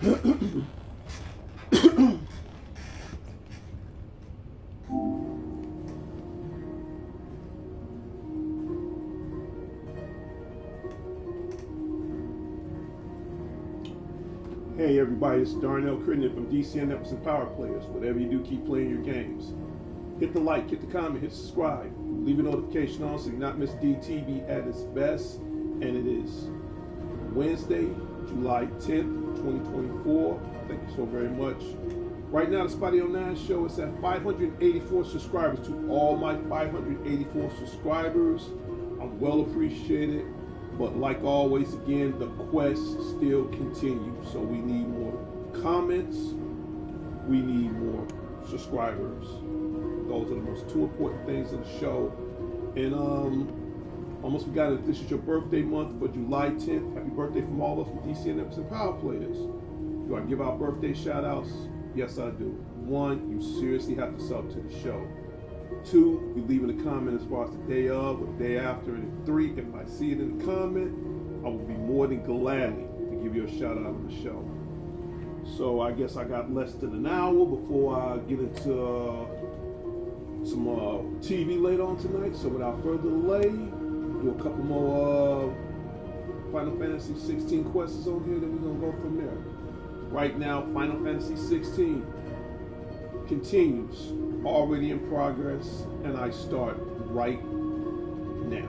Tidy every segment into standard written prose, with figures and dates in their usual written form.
Hey everybody, it's Darnell Crittenden from DCN Networks and Power Players. Whatever you do, keep playing your games. Hit the like, hit the comment, hit subscribe. Leave a notification on so you not miss DTV at its best. And it is Wednesday, July 10th, 2024. Thank you so very much. Right now, the Spotty on 9 show is at 584 subscribers. To all my 584 subscribers, I'm well appreciated. But like always, again, the quest still continues. So we need more comments. We need more subscribers. Those are the most two important things of the show. And almost forgot it. This is your birthday month for July 10th. Happy birthday from all of us from DCN Networks and Power Players. Do I give out birthday shout outs? Yes, I do. 1, you seriously have to sub to the show. 2, you leave in a comment as far as the day of or the day after. And 3, if I see it in the comment, I will be more than gladly to give you a shout out on the show. So I guess I got less than an hour before I get into some TV later on tonight. So without further delay, do a couple more Final Fantasy 16 quests on here, then we're going to go from there. Right now, Final Fantasy 16 continues, already in progress, and I start right now.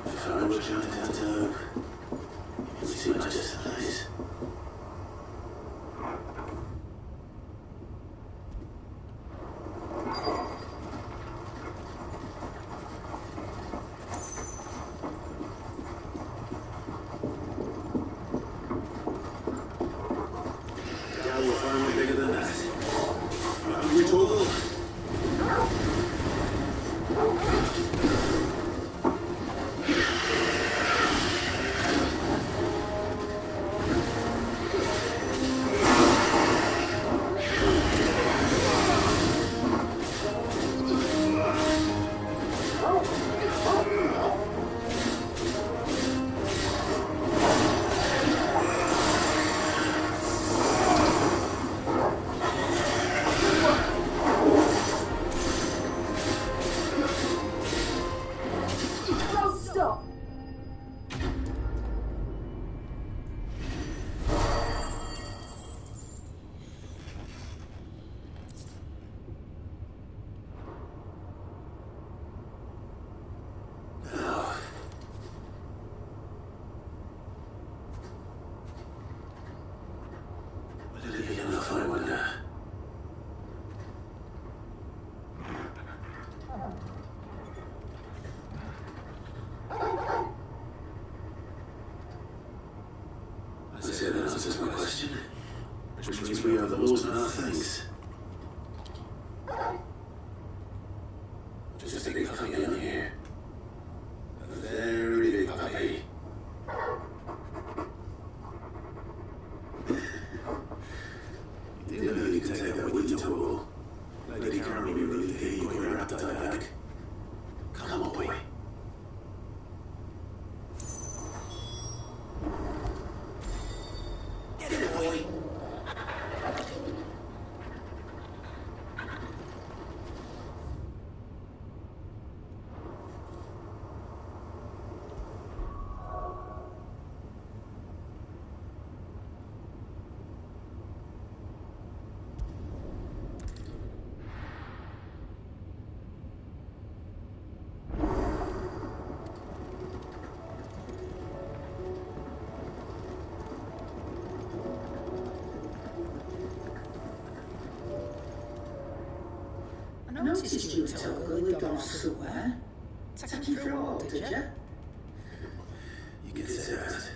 If I were trying to you'd see my destinies. I say that answers my question, which means we are the laws and other things. Just a big puppy on here. A very big puppy. You do know you can take that with you to war. Lady Karen will be really here, you got your appetite back. Come on, boy. I noticed you took a lid off somewhere. Taking you for a walk, did you? You can say that.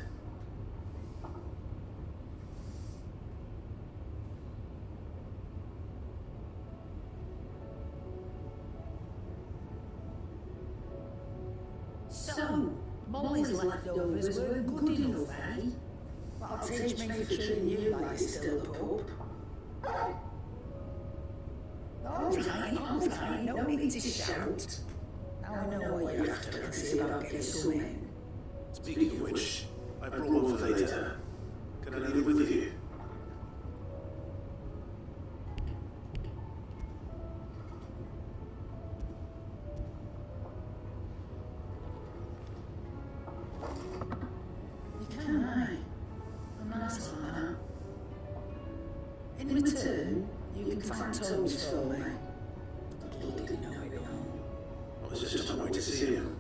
So, Molly's leftovers weren't good enough, eh? That'll teach me for treating you like you're still a pup. All right, no need to shout. Now I know what you're after, I can see about getting some in. Speaking of which, I brought one for later. Can I leave it with you? You can, aye. I'm nice like that. In return, you can find toes for me. Bloody know it all. I was just on my way to see him.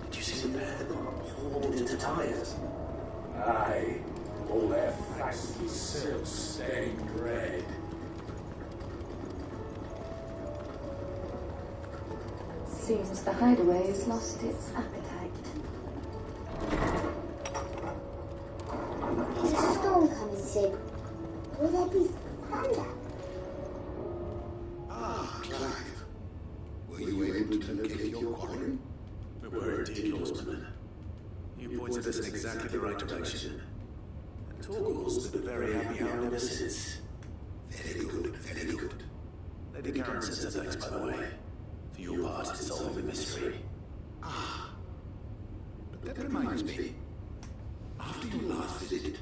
Did you see the pair that got hauled into tires? Aye, all their flashy silk stained red. Seems the hideaway has lost its appetite. If a storm comes in, will there be thunder? Ah, Clive. Were you able to locate your quarry? We were indeed, Lawsman. You pointed us in exactly the right direction. And Torgal's been a very happy hound ever since. Very good, very good. Lady Karen says her thanks, by the way, for your part in solving the mystery. Ah. But that reminds me. After your last visit,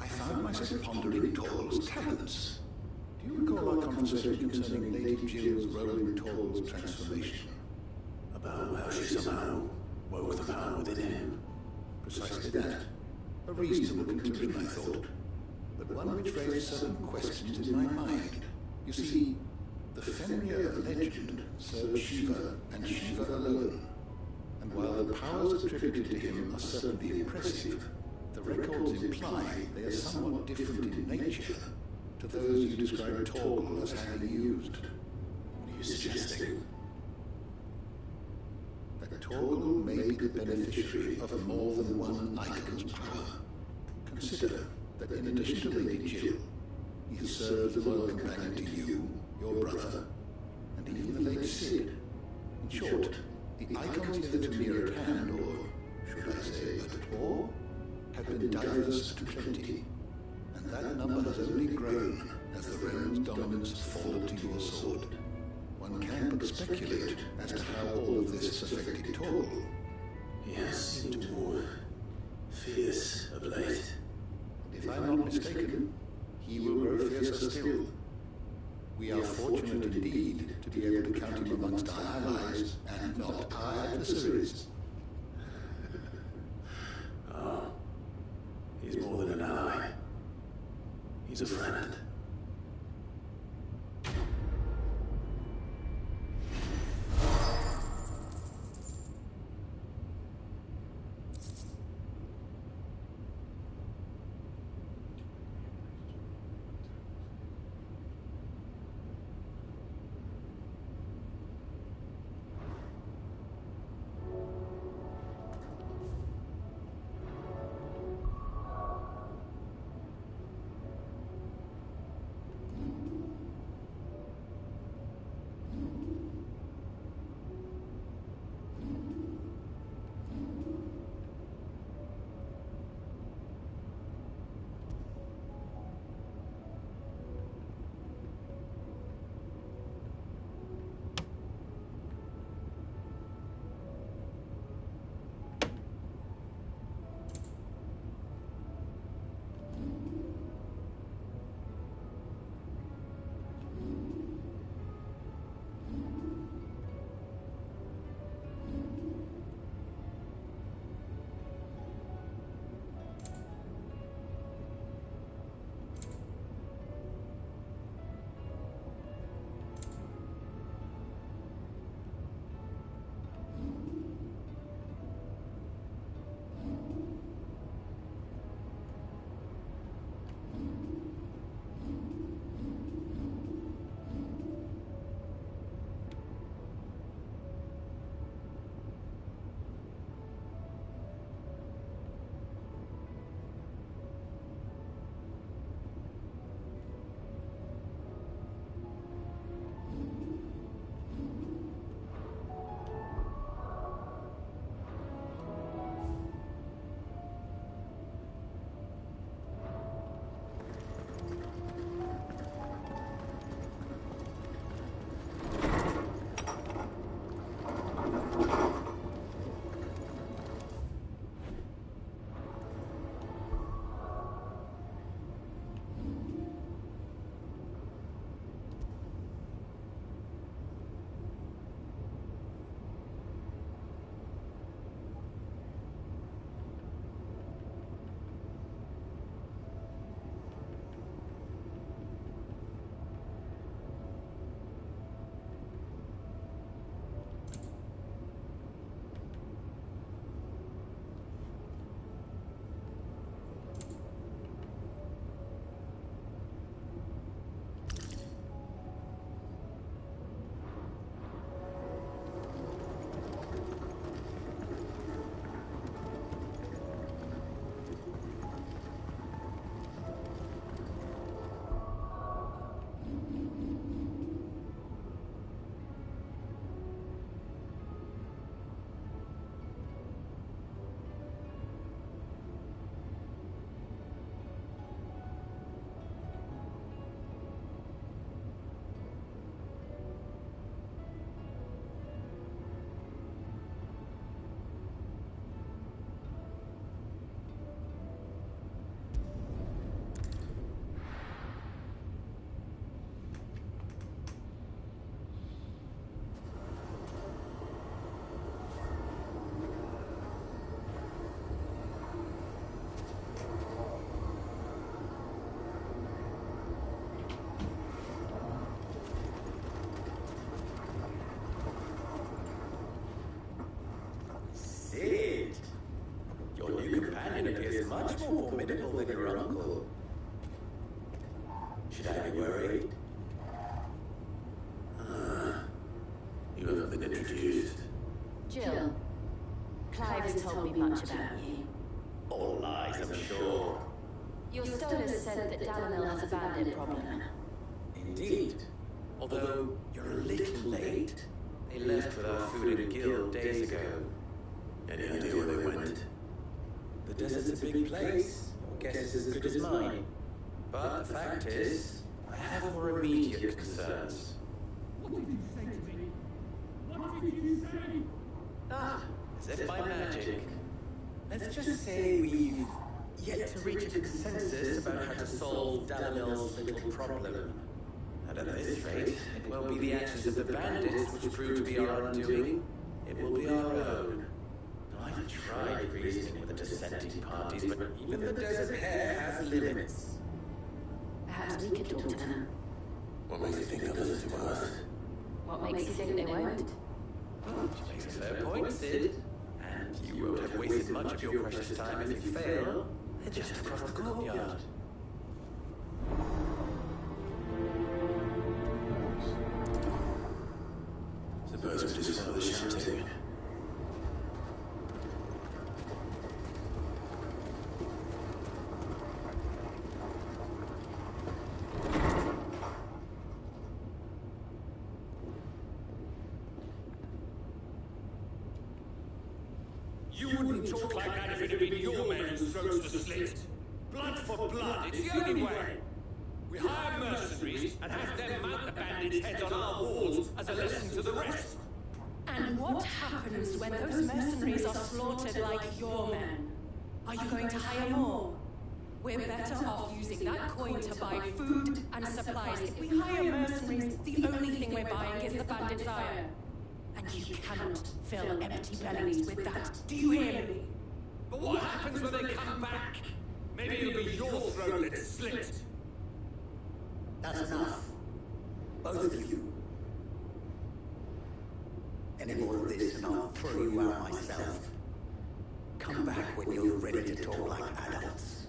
I found myself pondering Torgal's talents. Do you recall our conversation concerning Lady Jill's role in Torgal's transformation? About how she somehow woke the power within him. Precisely that. A reasonable conclusion, I thought, but one which raised certain questions in my mind. You see, the Fenrir of legend served Shiva and Shiva alone. And while the powers attributed to him are certainly impressive, the records imply they are somewhat different in nature to those you described Torgal as having used. What are you suggesting? That Torgal may be the beneficiary of more than one icon's power. Consider that in addition to Lady Jill, he has served as a loyal companion to you, your brother, and even the late Cid. In short, the icons hitherto near at hand, or should I say at all, have been diverse to plenty, and that number has only grown as the realm's dominance has fallen to your sword. One can but speculate as to how all of this has affected Torgal. He has seemed more fierce of late. If I'm not mistaken, he will grow fiercer still. We are fortunate indeed to be able to count him amongst our allies and not our adversaries. Oh, he's more than an ally. He's a friend. introduced. Jill, Clive has told me much about you. All lies, I'm sure. Your stolers said that Dalamil has a bandit problem. Indeed. Although you're a little late. They left with our food and guild days ago. Any idea where they went? The desert's a big place. Your guess is as good as mine. But the fact is, I have more immediate concerns. What did you say to me? What did you say? Ah, as if by magic. Let's just say we've yet to reach a consensus about how to solve Dalamil's little problem. And at this rate, it won't be the actions of the bandits which prove to be our undoing. It will be our own. I've tried reasoning with the dissenting parties, but even the desert hare has limits. Perhaps we could talk to them. What makes you think they'll listen to us? What makes you think they won't? She makes a fair point, Sid. And you won't have wasted much of your precious time if you fail. They're just across the courtyard. Suppose we just follow the shouting. You wouldn't talk like that if it had been your men whose throats were slit. Blood for blood, it's the only way. We hire mercenaries and have them mount the bandits' heads on our walls as a lesson to the rest. And what happens when those mercenaries are slaughtered like your men? Are you going to hire more? We're better off using that coin to buy food and supplies. If we hire mercenaries, the only thing we're buying is the bandits' iron. And you cannot fill empty bellies with that. Do you hear me? But what happens when they come back? Maybe it'll be your throat that's slit. That's enough. Both of you. Any more of this and I'll throw you out myself. Come back when you're ready to talk like adults.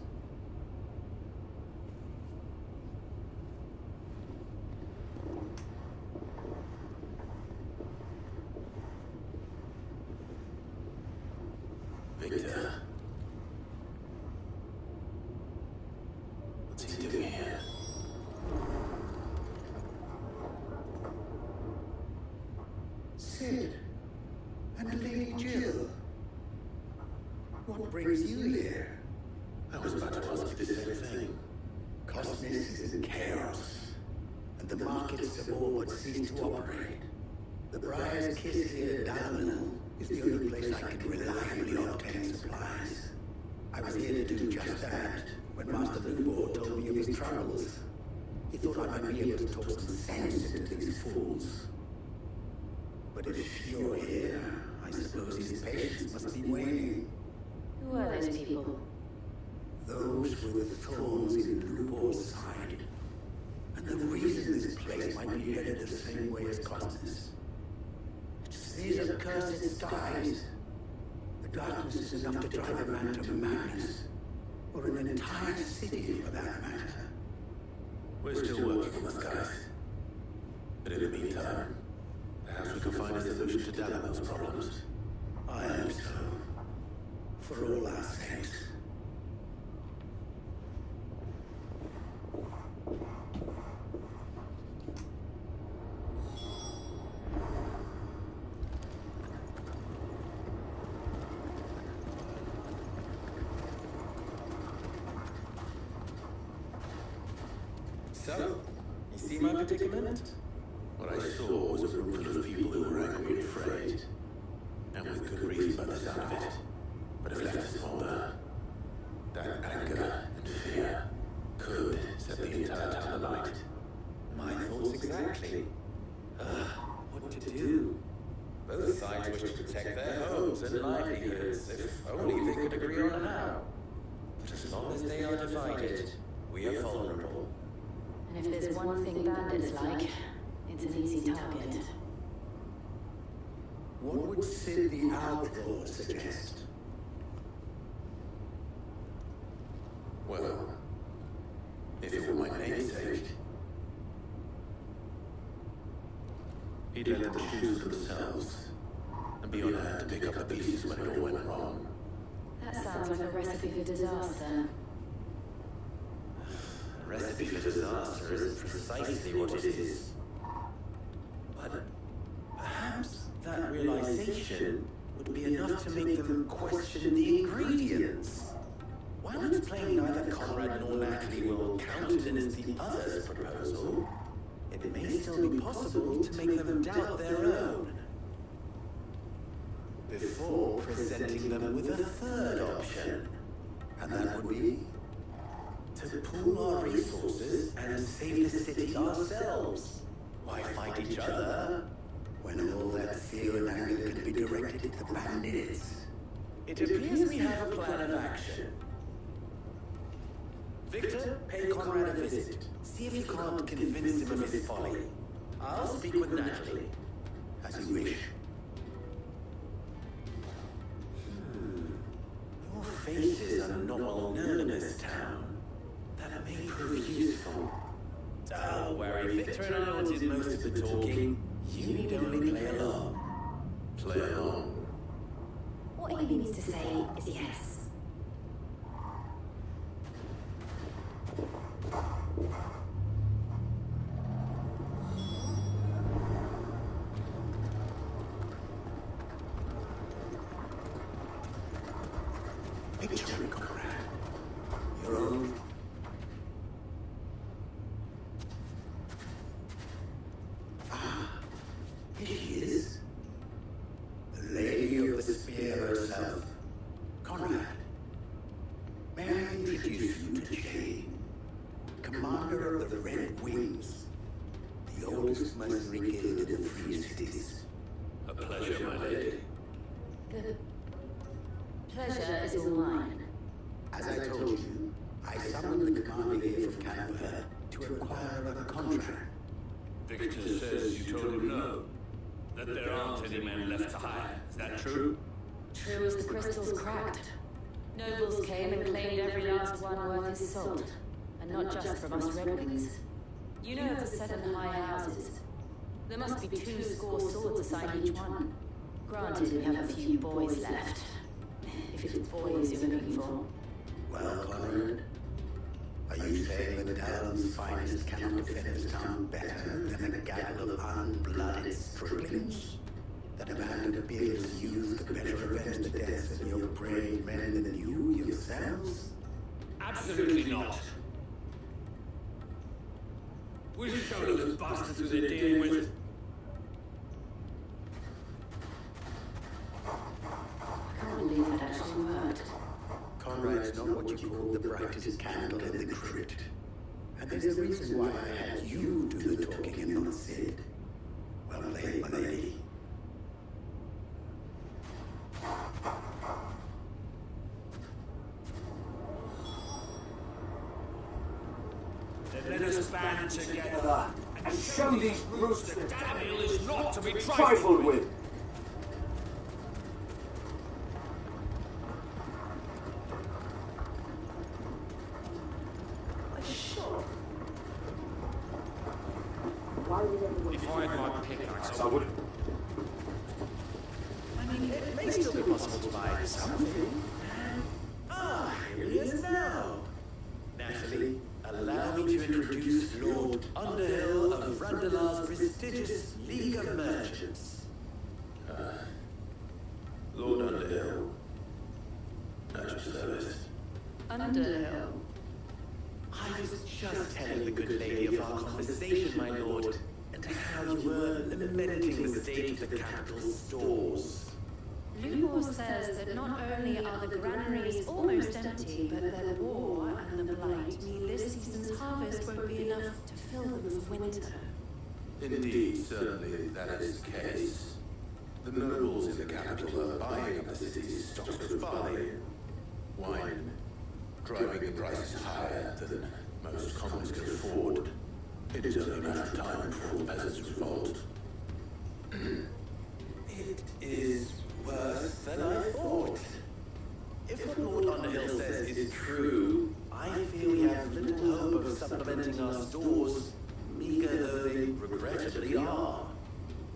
Victor. What's he doing here? Sid and Lady Jill. What brings you here? I was about to ask you the same thing. Cosmos is in chaos, and the markets have all but ceased to operate. The Briar's Kiss here at Dalamil is the only place I can reliably obtain supplies. I was here to do just that when Master Lubor told me of his troubles. He thought I might be able to talk some sense into these fools. But if you're here, I suppose his patience must be waning. Who are those people? Those were the thorns in Lubor's side. And the reason this place might be headed the same way as Cosmos. These accursed skies. The darkness is enough to drive a man to madness. Or an entire city, for that matter. We're still working on this, guys. But in the meantime, perhaps we can find a solution to Dalamil's problems. I hope so. For all our sakes. So, you see my predicament? What I saw was a room full of people who were angry and afraid. And with good reason by the sound of it. But if left to smolder, that anger and fear could set the entire town alight. My thoughts exactly. What to do? Both sides wish to protect their homes and livelihoods, if only they could agree on how. But as long as they are divided, we are vulnerable. And if there's one thing bandits like, it's an easy target. What would Sid the Outlaw suggest? Well, if it were my namesake, He'd let them choose for themselves, and be on hand to pick up the pieces when it all went wrong. That sounds like a recipe for disaster. A recipe for disaster isn't precisely what it is. But perhaps that realization would be enough to make them question the ingredients. While explaining neither Conrad nor Natalie will countenance the other's proposal, it may still be possible to make them doubt their own. Before presenting them with a third option, and that would be to pool our resources and save the city ourselves. Why fight each other when all that fear and anger can be directed at the bandits? It appears we have a plan of action. Victor, pay Conrad a visit. See if you can't convince him of his folly. I'll speak with Natalie. As you wish. Your faces are not well known in this town. That may prove useful. Don't worry, Victor and I will do most of the talking. You need only play along. Play along. What he means to say is yes. Victor and Conrad. Your own. Here she is. The Lady of the Spear herself. Conrad. May I introduce you to Jane, commander of the Red Wings, the oldest mercenary guild in the Free Cities. A pleasure, my lady. The pleasure is all mine. As I told you, I summoned the commander here from Canberra to inquire about a contract. Victor says you told him no. That there aren't any men left to hire. Is that true? True as the crystals cracked. Nobles came and claimed every last one worth his salt. And not just from us Red Wings. You know of the 7 high houses. There must be 2 score swords assigned each one. Granted, we have a few boys left. If it's boys you're looking for. Well, Conrad, are you saying that Talon's finest cannot defend this town better than a gaggle of unblooded striplings? That a band of beards used to better avenge the deaths of your brave men than you yourselves? Absolutely not. We'll show those bastards who they're dealing with. I can't believe that actually worked. Conrad's not what you call the brightest candle in the crypt. And there's a reason why I had you do the talking and not Sid. Well played, my lady. Then let us band together and show these brutes that Daniel is not to be trifled with. If I had my pickaxe, I would. I mean, it may still be possible to buy something. Here he is now. Natalie, allow me to introduce Lord Underhill of Randalar's prestigious League of Merchants. Lord Underhill. At your service. Underhill. I was just telling the good lady of our conversation, my lord, and how you were lamenting the state of the capital's stores. Lumor says that not only are the granaries almost empty, but that war and the blight mean this season's harvest won't be enough to fill them for winter. Indeed, certainly that is the case. The nobles in the capital are buying up the city's stocks of barley, wine, driving the prices higher than most commoners can afford. It is only a matter of time before the peasants revolt. It is worse than I thought. If what Lord Underhill says is true, I fear we have little hope of supplementing our stores, meager though they regrettably are.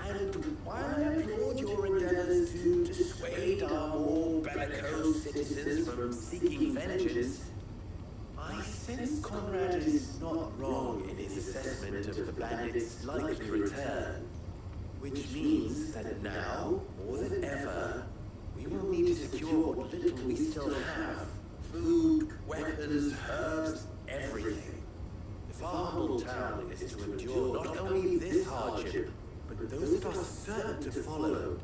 And while I applaud your endeavors to dissuade our more bellicose citizens from seeking vengeance, I sense Conrad is not wrong in his assessment of the bandits' likely return, which means that now, more than ever, we will need to secure what little we still have. Food, weapons, herbs, everything. If our humble town is to endure not only this hardship, but those that are certain to follow,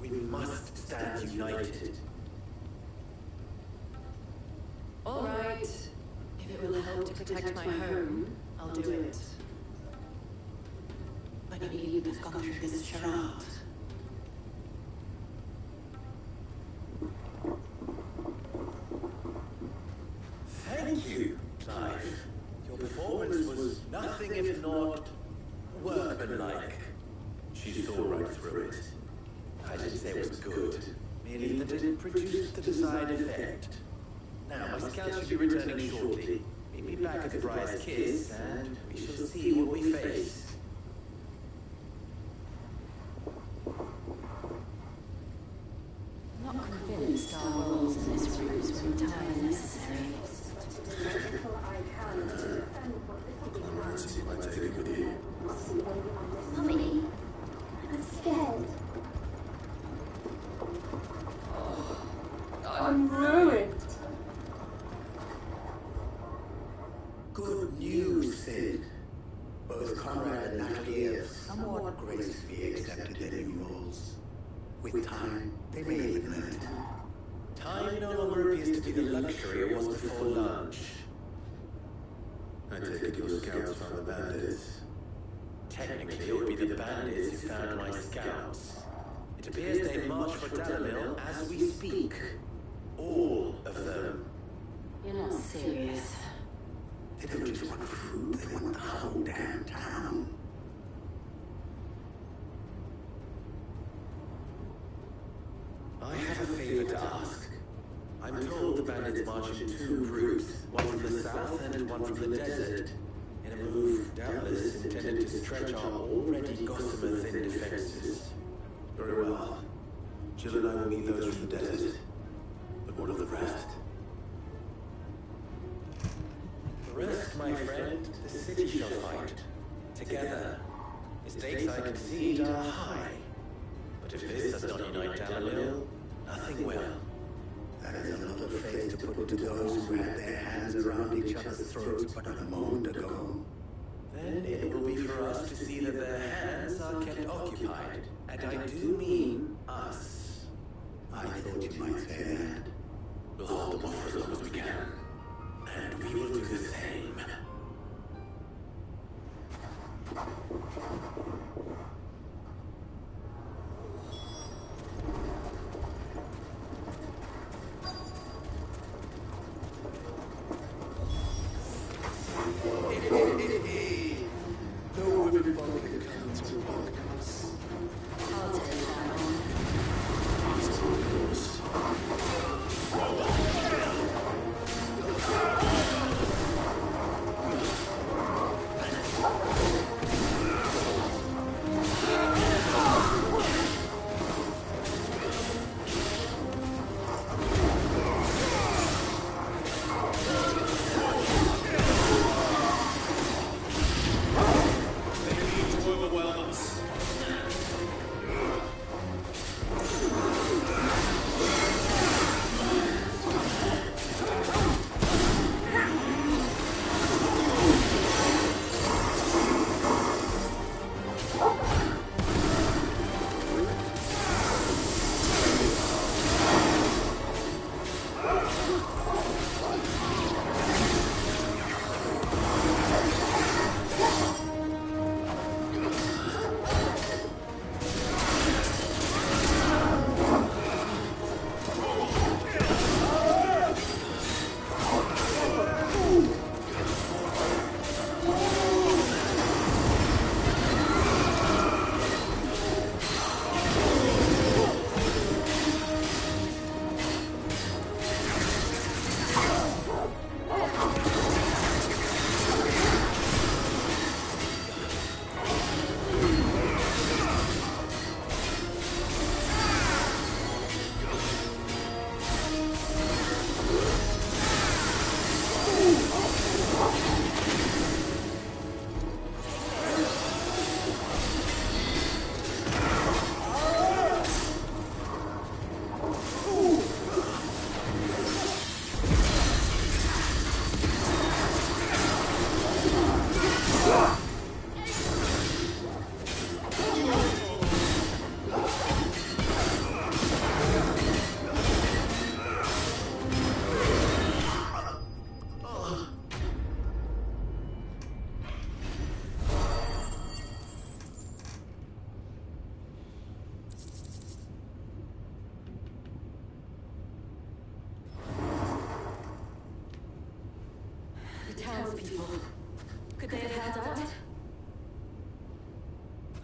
we must stand united. All right. If it will help to protect my home, I'll do it. But you needn't have gone through this charade. Thank you, Clive. Your performance was nothing if not workmanlike. She saw right through it. I didn't say it was good, merely that it produced the desired effect. Now, my scouts should be returning shortly. Meet me back at the Briar's Kiss, and we shall see what we face. I'm not convinced our roles in this ruse were entirely necessary. Conrad, see if I take it with you. Mummy, I'm scared. I'm ruined. Good news, Sid. Both Conrad and Natalie have somewhat gracefully accepted their new roles. With time, they may even learn it. Time no longer appears to be the luxury it was before lunch. I take it your scouts found the bandits. Technically, it would be the bandits who found my scouts. It appears they march for Dalamil as we speak. All of them. You're not serious. They don't just want food, they want the whole damn town. I have a favor to ask. I'm told the bandits march in two groups, one from the south and one from the desert, in a move doubtless intended to stretch our already gossamer thin defenses. Very well. Jill and I will meet those from the desert. But what of the rest? The rest, my friend, the city shall fight. Together. The stakes I concede are high. But if this does not unite Dalamil, nothing will. That is another faith to put to those who had their hands around each other's throats but a moment ago. Then it will be for us to see that their hands are kept occupied. And I do mean us. I thought you might say that. We'll hold them off for as long as we can. And we will do the same. No women can come to walk us. I'll take that one.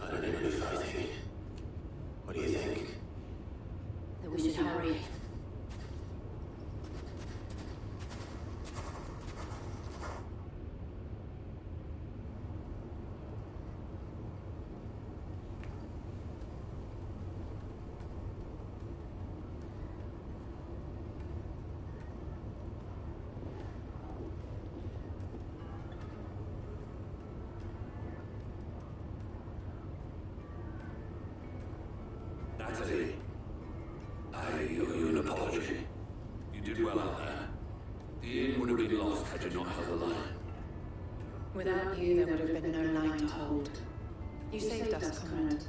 I don't know if I think. What do you think? That we should hurry. Natalie, I owe you an apology. You did well out there. The inn would have been lost had you not held the line. Without you, there would have been no line to hold. You saved us, Comrade.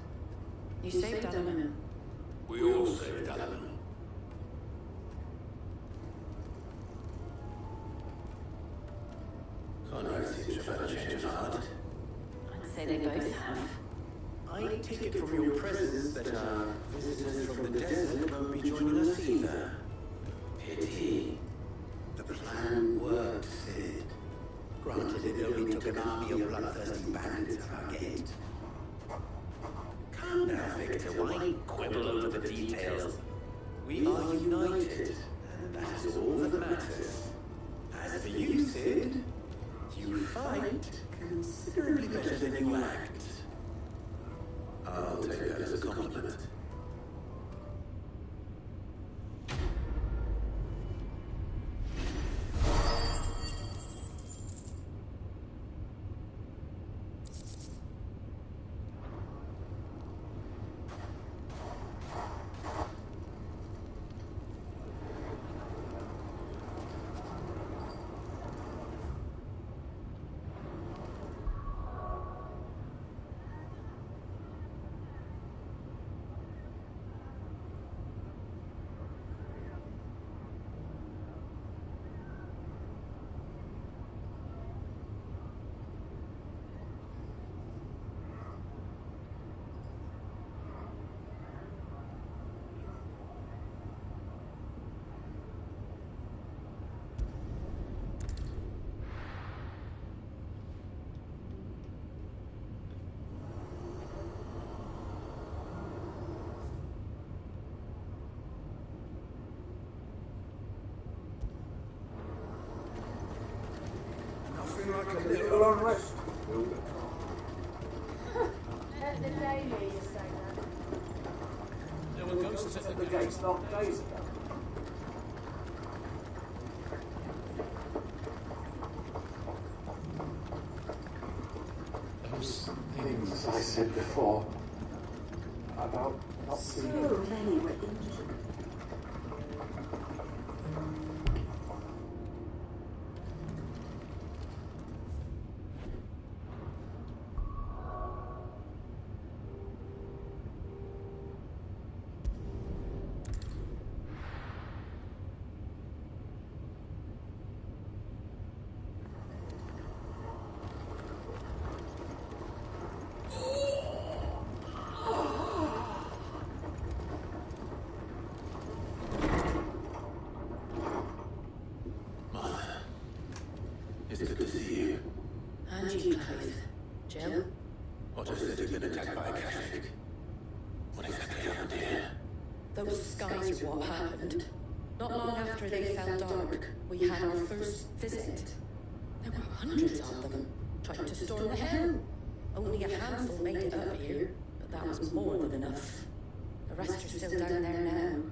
You saved Alaman. We all saved Alaman. Conrad seems to have had a change of heart. I'd say they both have. I take it from your presence that our visitors from the desert won't be joining us either. Pity. The plan worked, Sid. Granted, it only took an army of bloodthirsty bandits at our gate. Calm down, Victor. Why quibble over the details? We are united, and that is all that matters. As for you, Sid, you fight considerably better than you act. I'll take that as a compliment. Like a little unrest. At the Daily, you say that? There were ghosts at The gates locked days ago. Those things I said before about not seeing. So many were injured. Good to see you. And you, Clive. Jill? Otto said he'd been attacked by a Catholic. What exactly happened here? Those skies are what happened. Not long after they fell dark, we had our first visit. There were hundreds of them, trying to storm the hell. Only a handful made it up here, but that was more than enough. The rest are still down there now.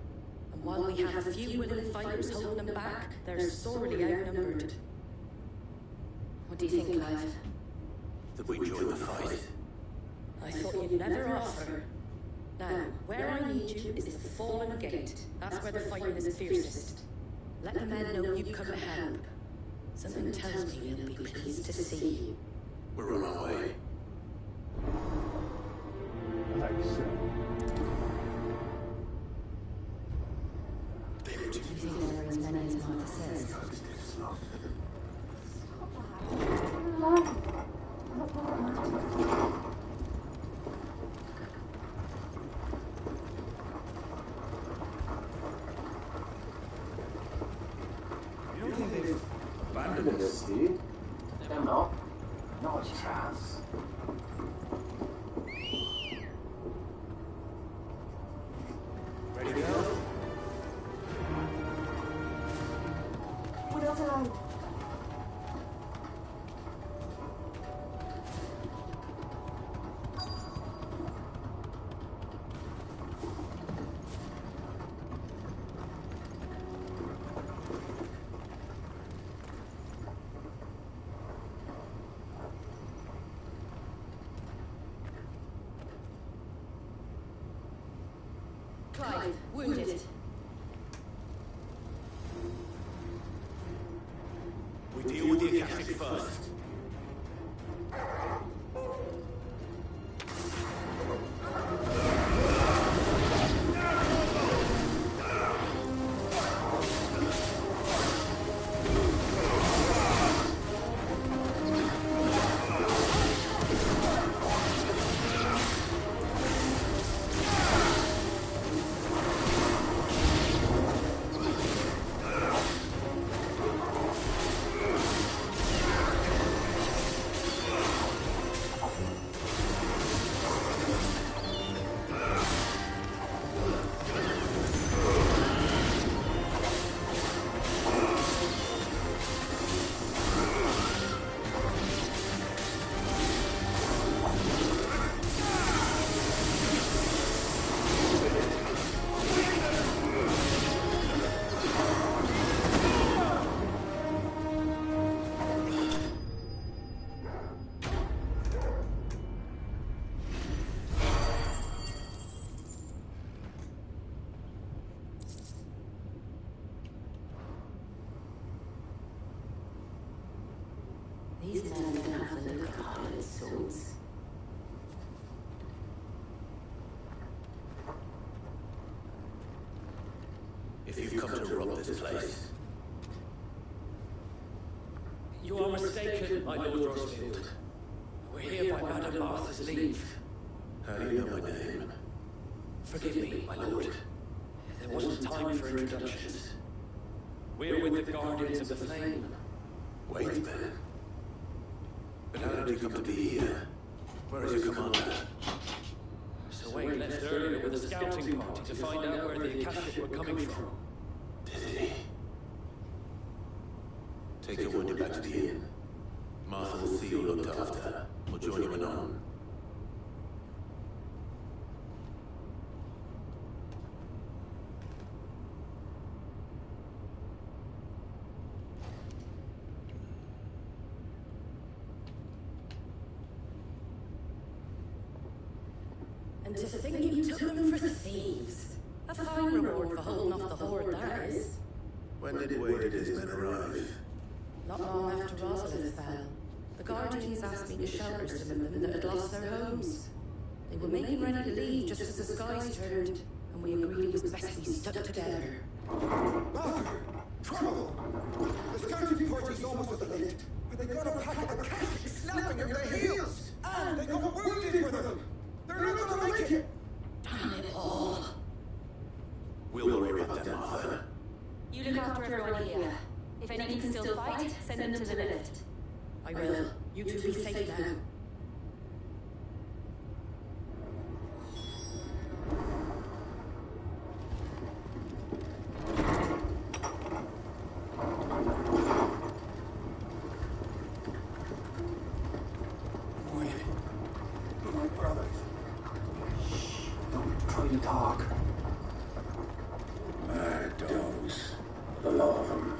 And while we have a few willing fighters holding them back, they're sorely outnumbered. What do you think, Clive? That we join the fight. I thought you'd never offer. Now, where I need you is the Fallen Gate. That's where the fighting is fiercest. Let the men know you've come to help. Something tells me they'll be pleased to see you. We're on our way. Like so. Do you think there are as many as Martha says? You don't think they've abandoned us? They're not. Not a chance. Clive, wounded. We deal with the Akashic first. These men don't have the look of hardened swords. If you've come to rob this place, You are mistaken, my Lord Rosfield. We're here by Madame Martha's leave. how do you know my name? Forgive me, my lord. There wasn't time for introductions. We're with the Guardians of the Flame. Wait, Ben. But how did you come to be here? Where is your commander? So Wade left earlier with a scouting party to find out where the Akashic were coming from. Did he? Take your wounded back to the inn. Martha will see you looked after. We'll join you anon. And to think you took them for thieves. A fine reward for holding off the horde, that is. When did Wade and his men arrive? Not long after Rosalith fell, the Guardians asked me to shelter some of them that had lost their homes. They were making ready to leave just as the skies turned, and we agreed it was best we stuck together. Arthur! Trouble! The scouting party's almost at the gate, but they got a pack of Akashic snapping at their heels! And they got wounded with them! They're not gonna make it! Damn it all! We'll worry about that, Martha. You look after everyone here. If any can still fight, send them to the lift. I will. You two be safe now. My brothers. Don't try to talk. Mad dogs. The lot of them.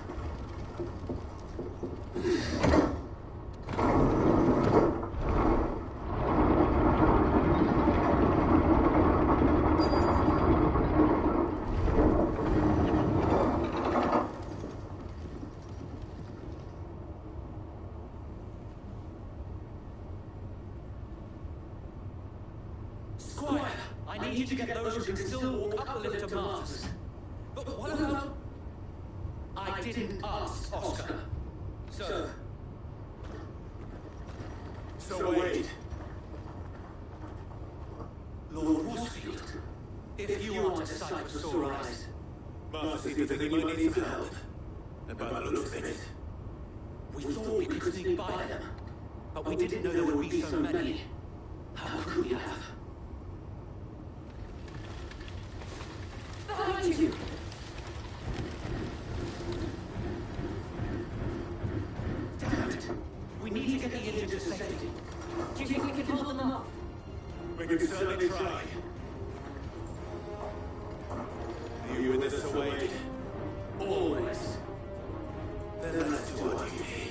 Squire, I need you to get those who can still walk up the lift to Martha's. But what about... I didn't ask, Oscar. Sir. So Wade. Lord Rosfield, if you aren't a sight for sore eyes, Martha seems to think we might need some help. And by the looks of it, we thought we could sneak by them, but we didn't know there would be so many. How could we have? Behind you! Damn it! We need to get the engine to safety. Do you think we can hold them off? we can certainly try. Are you with us, Sir Wade? Always. Then let's do our duty.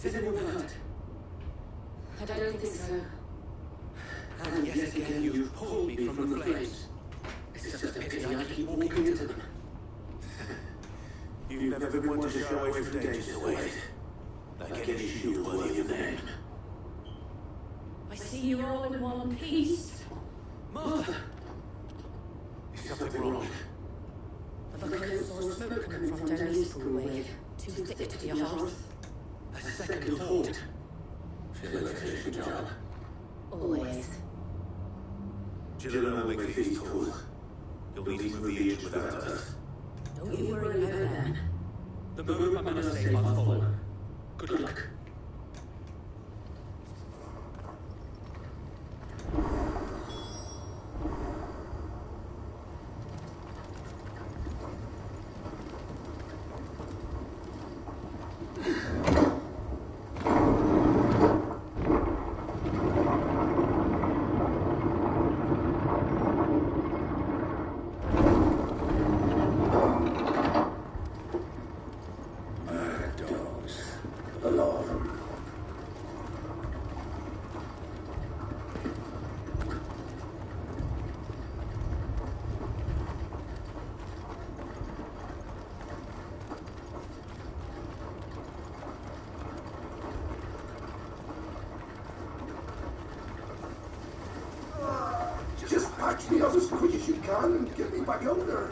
Is anyone hurt? I don't think so. And yet again you've pulled me from the flames. It's just a pity I keep walking into them. You've never been one to shy away from dangers, Wade. Like any shield worthy of your name. I see you're all in one piece. Martha! Is something wrong? I've a cold saw smoke coming from down East Pool Way. Too thick to be a hearth. A second halt. Feel like a good job. Always. Jill will make these tall. You'll need to move the engine without us. Don't you worry about that. The moment I'm in a safe, I'll follow. Good luck. Just patch me up as quick as you can and get me back out there.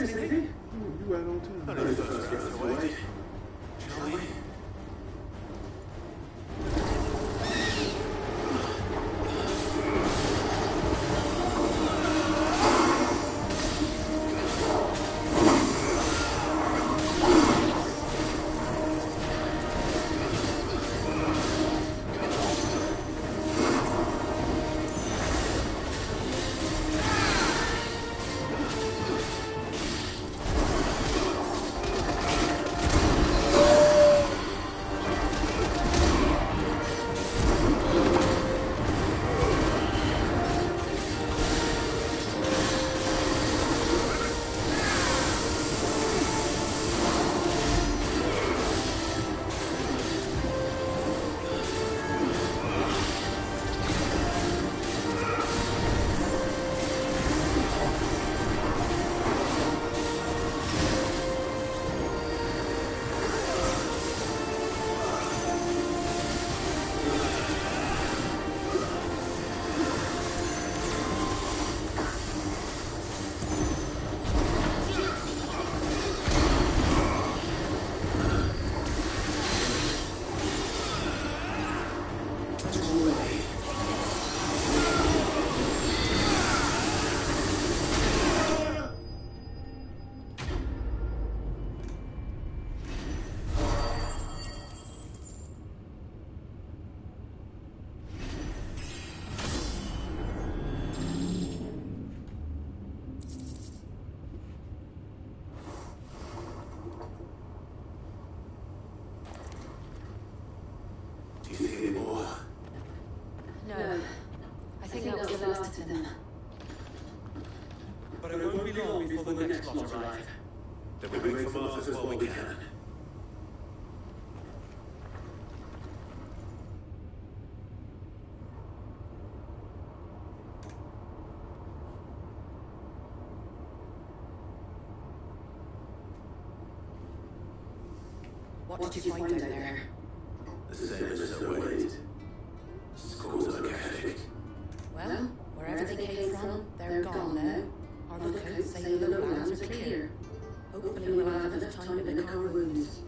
miss anything? You right on time. Only the first breath away. Shall we? Do you see any more? No. I think that was the last of them. But it won't be long before the next lot arrive. Then we wait for Martha's while we can. What did you find out there? The same as I waited. Scores of Akashic. Well, wherever they came from, they're gone now. Our lookouts say the lowlands are clear. Hopefully we'll have enough time to lick our wounds.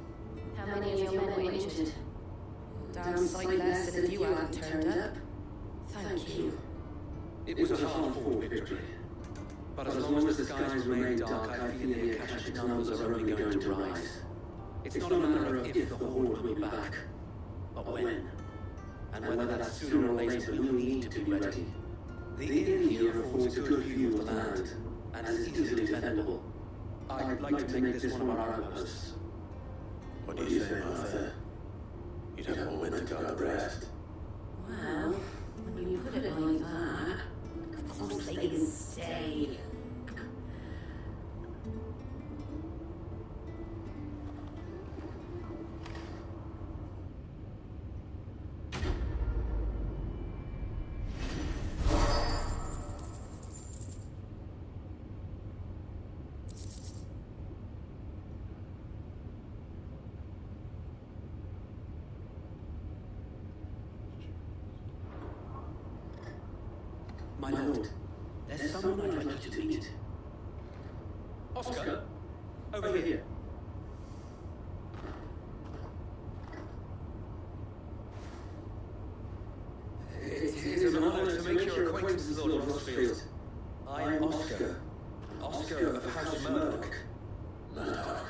How many of your men were injured? Damn sight less than if you hadn't turned up. Thank you. It was a hard-fought victory. But as long as the skies remain dark, I feel the Akashic numbers are only going to rise. It's not a matter of if the Horde will be back, but when. And whether that's sooner or later, we'll need to be ready. The inn here affords a good view of the land, and is easily defendable. I'd like to make this one of our outposts. What do you say, Martha? You'd have more men to guard the rest. Well, when you put it like that, of course they can stay. My lord, there's someone I'd like you to meet. Oscar, over here. It is an honor to make your acquaintance, Lord Rossfield. I am Oscar. Oscar of House Murdoch. Murdoch.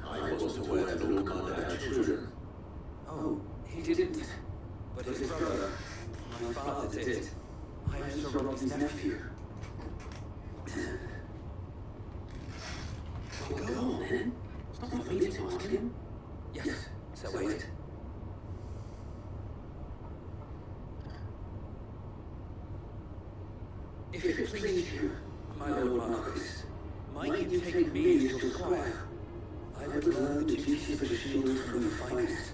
I wasn't aware that Lord Commander had children. Oh, he didn't. But his brother, my father, did. I am Sir Robbie's nephew. Well, go on then. It's not for me to ask him. Yes, so wait. If it please you, my Lord Marquis, might you take me as your squire? I would learn the duties of a shield from the finest.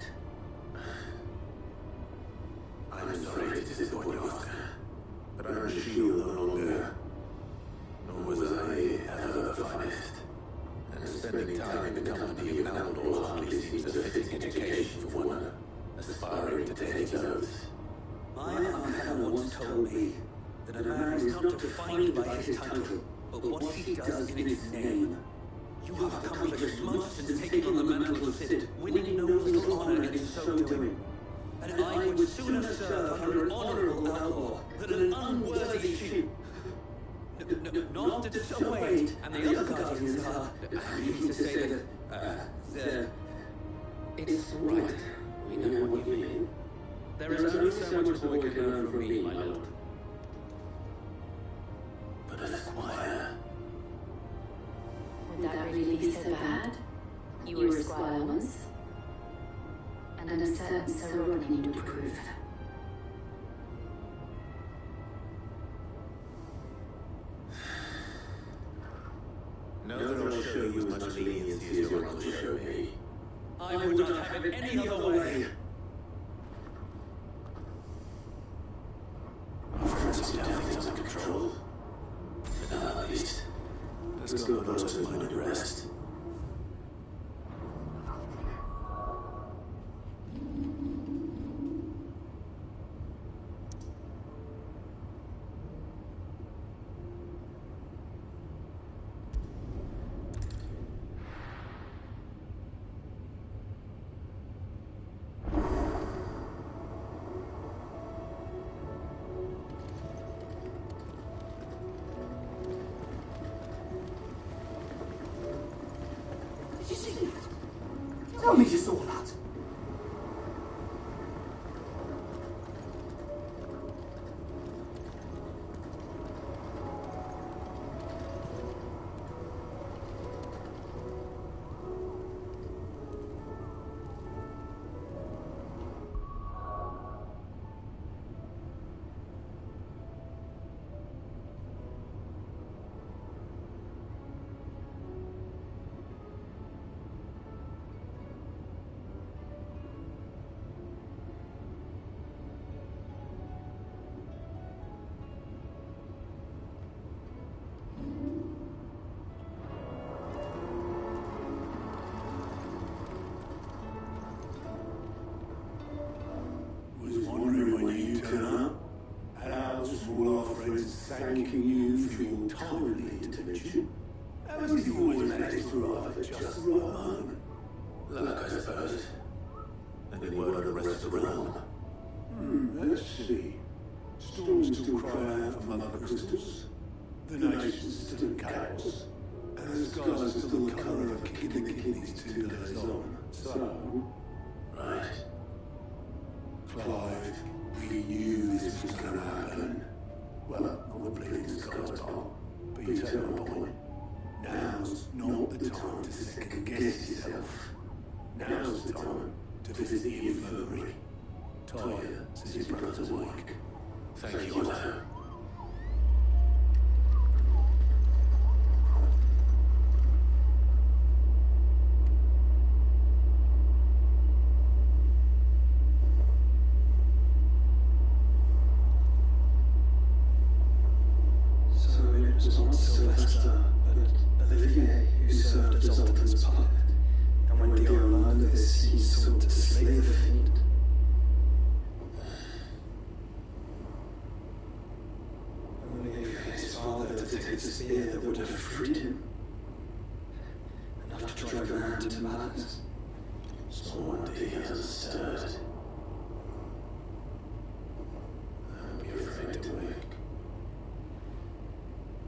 I'm sorry to disappoint you, Oscar, but I'm a shield no longer. Nor was I ever the finest. And spending time in the company of an outlaw hardly seems a fitting education for one aspiring to take his oaths. My uncle once told me that a man is not defined by his title, But what he does in its name, you have accomplished much since taking on the mantle of Sid, winning no little honor in so doing. And I would sooner serve under an honorable outlaw than an unworthy sheep. Not that Sir Wade and the other guardians are, I hate to say that, they're... It's all right. We know what you mean. There is only so much boy can learn from me, my lord. But a squire... Would that really be so bad? You were a squire once, and a certain Sir Rodney you'd approve. Know that I'll show you as much leniency as your uncle showed me. I would not have it any other way. I've heard some damn things under control. But now at least, let's go put us mind at rest. Tell me you saw that. Thanking you for your timely intervention. Haven't you always managed to arrive at just the right moment? Luck, I suppose. Any word on the rest of the realm? Let's see. Storms still cry out for mother crystals. The nation's still in chaos. And the skies are still the colour of a kick in the kidneys 2 days on. So... Right. Clive, we knew this was going to happen. Well, not the bleeding skies part, but you take my point. Now's not the time to second guess yourself. Now's the time to visit the infirmary. Talia says your brother's awake. Thank you, Otto. It was not Sylvester, but Olivier who served as Alton's pilot. And when Dion learned this, he sought to slay the fiend. Only for his father to take the spear that would have freed him. Enough to drive a man to madness. So one day he hasn't stirred. I'll be afraid to wake.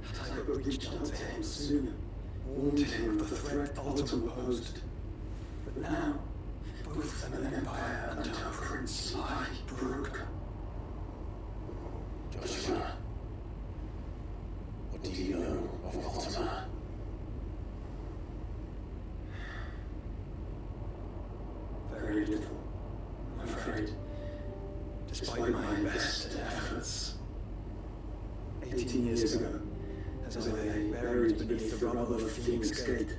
Had I but reached out to him sooner, warned him of the threat Alton posed. But now, both an empire and a prince lie broken. Joshua, what do you know of Ultima? Very little, I'm afraid. Despite my best efforts. 18 years ago, as I lay buried beneath the rubble of Phoenix Gate,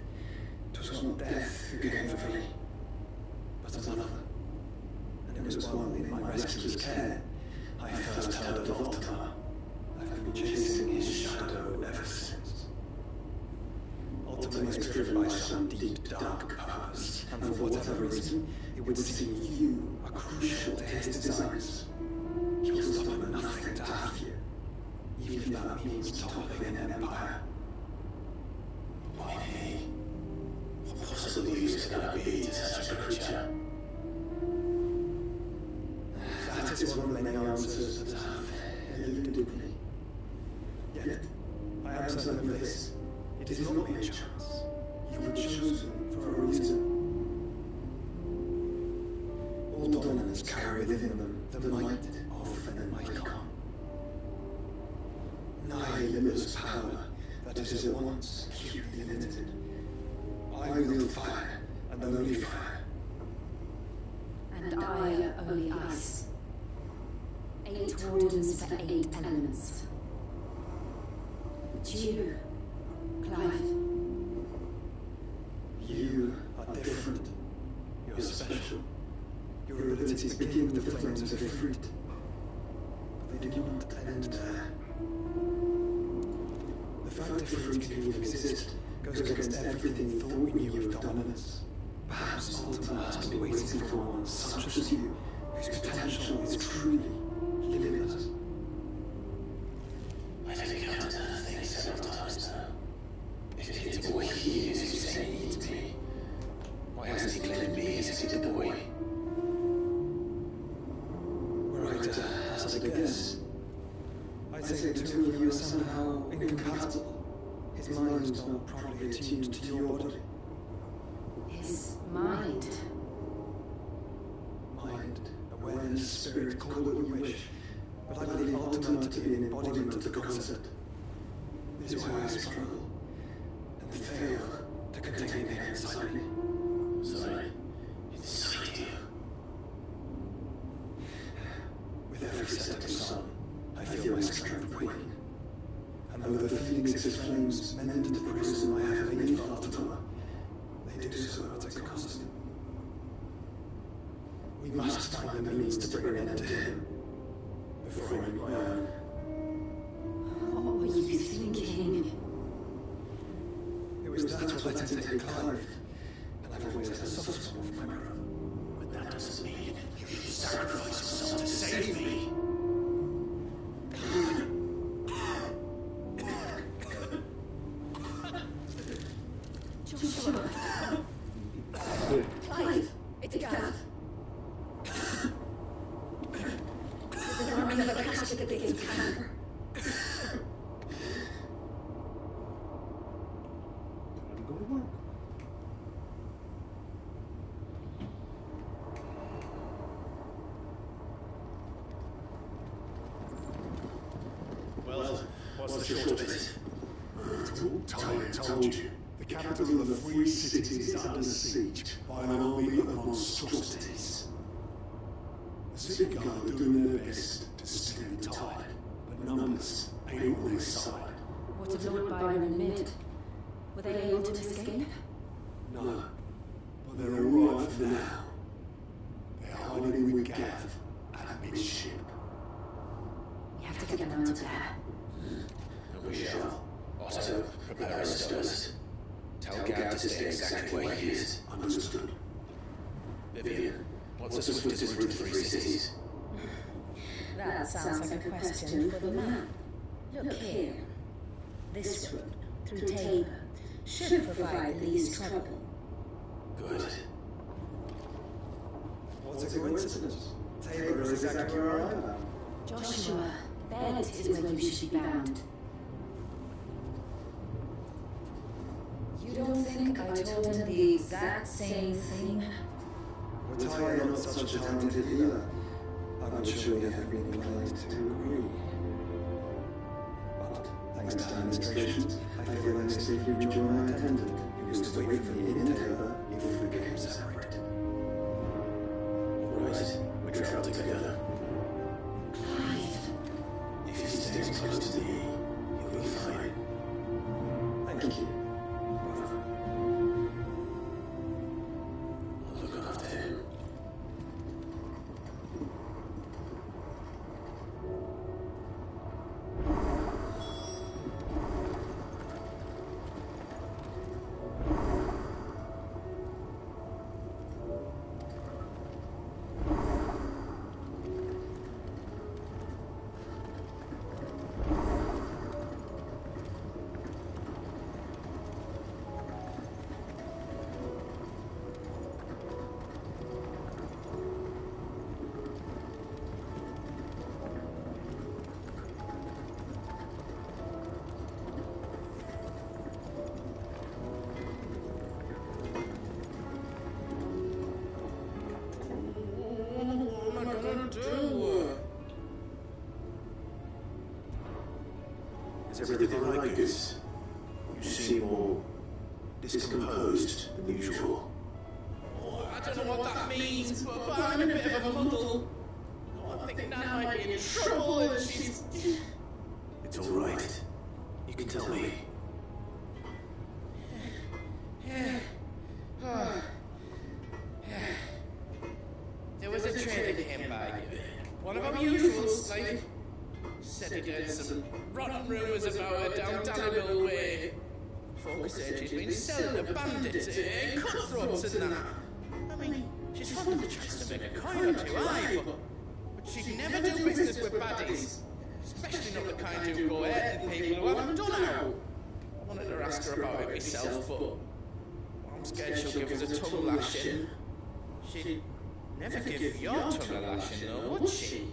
it was not death who came for me, but another. And it was one in my rescuer's care I first heard of Ultima. I've been chasing his shadow ever since. Ultima is driven by some deep, dark purpose, and for whatever reason, it would seem you are crucial to his designs. He will stop at nothing to have you, even if that means toppling an empire future? That is one of many answers that have eluded me. Yet, I am certain of this. It is not mere chance. You were chosen for a reason. All dominants carry within them the might of an icon. Nigh limitless power that is at once acutely limited. I wield fire, and only fire. And I only ice. 8 wardens for 8 elements. But you, Clive. You are different. You're special. Your abilities begin with the flames of a fruit. But they do not end there. The fact that fruit can even exist goes against everything thought we knew of dominance. Perhaps Ultima has been waiting for one such as you, whose potential is truly limitless. I've encountered things several times now. If it's the boy he is who say he needs me, why hasn't he claimed me as if he's the boy? Were I to hazard a guess, I'd say the two of you are somehow incompatible. His mind is not properly attuned to your body. His mind. Mind, awareness, spirit, call it what you wish. But I believe Ultima to be an embodiment of the concept. This is why I struggle and fail to contain him inside me. Sorry, inside you. With every setting sun, I feel my strength wane. And though the phoenix's flames mend the prison I have beneath Ultima, they do so at a cost. We must find the means to bring an end to him, before I meet my own. What were you thinking? It was that or letting take Clive, and I've always had a soft spot for my brother. But that doesn't mean you should sacrifice yourself to save me. Joshua. Clive, it's Gav. There's an army of Akash at the gates of Canberra. Time to go to work. Well, what's the short of it? I told you. The capital of the free cities is under siege by an army of monstrosities. The city guard are doing their best to stem the tide, but numbers ain't on their side. What of Lord Byron and Mid? Were they able to escape? No, but they're alright for now. They're hiding with Gav at midship. We have to get them out of there. And we shall. Otto, prepare us, stores. Tell Gav to stay exactly where he is. Understood. Vivian, what's the swiftest route to the free cities? That sounds like a question for the map. Look here. This road, through Tabor, should provide the least trouble. Good. What a coincidence. Tabor is exactly where I am. Joshua, Bed is where you should be bound. You don't think I told him the exact same thing? Were Tyre not such a talented healer, I would surely have been inclined to agree. But, thanks to administrations, I feel I may safely rejoin my attendant, who used to wait for me in Tabor if we became separated. Right, we travel together. Clive. If he stays close to me, he'll be fine. Thank you. I'll look after him. Is everything all right, Goose? You seem more discomposed than usual. Oh, I don't know what that means, but I'm in a bit of a muddle. Oh, I think Nan might be in trouble and she's... It's all right. You can tell me. There was a trader that came by. One of our usuals, like, said he'd heard some rotten rumours about her down Dannibal Way. Focus said she's been selling to bandits and cutthroats and that. I mean, she's fond of the chance to make a coin or two, aye, but she'd never do business with baddies. Especially not the kind who go at people who haven't done out. I wanted to ask her about it myself, but I'm scared she'll give us a tongue lashing. She'd never give your tongue a lashing, though, would she?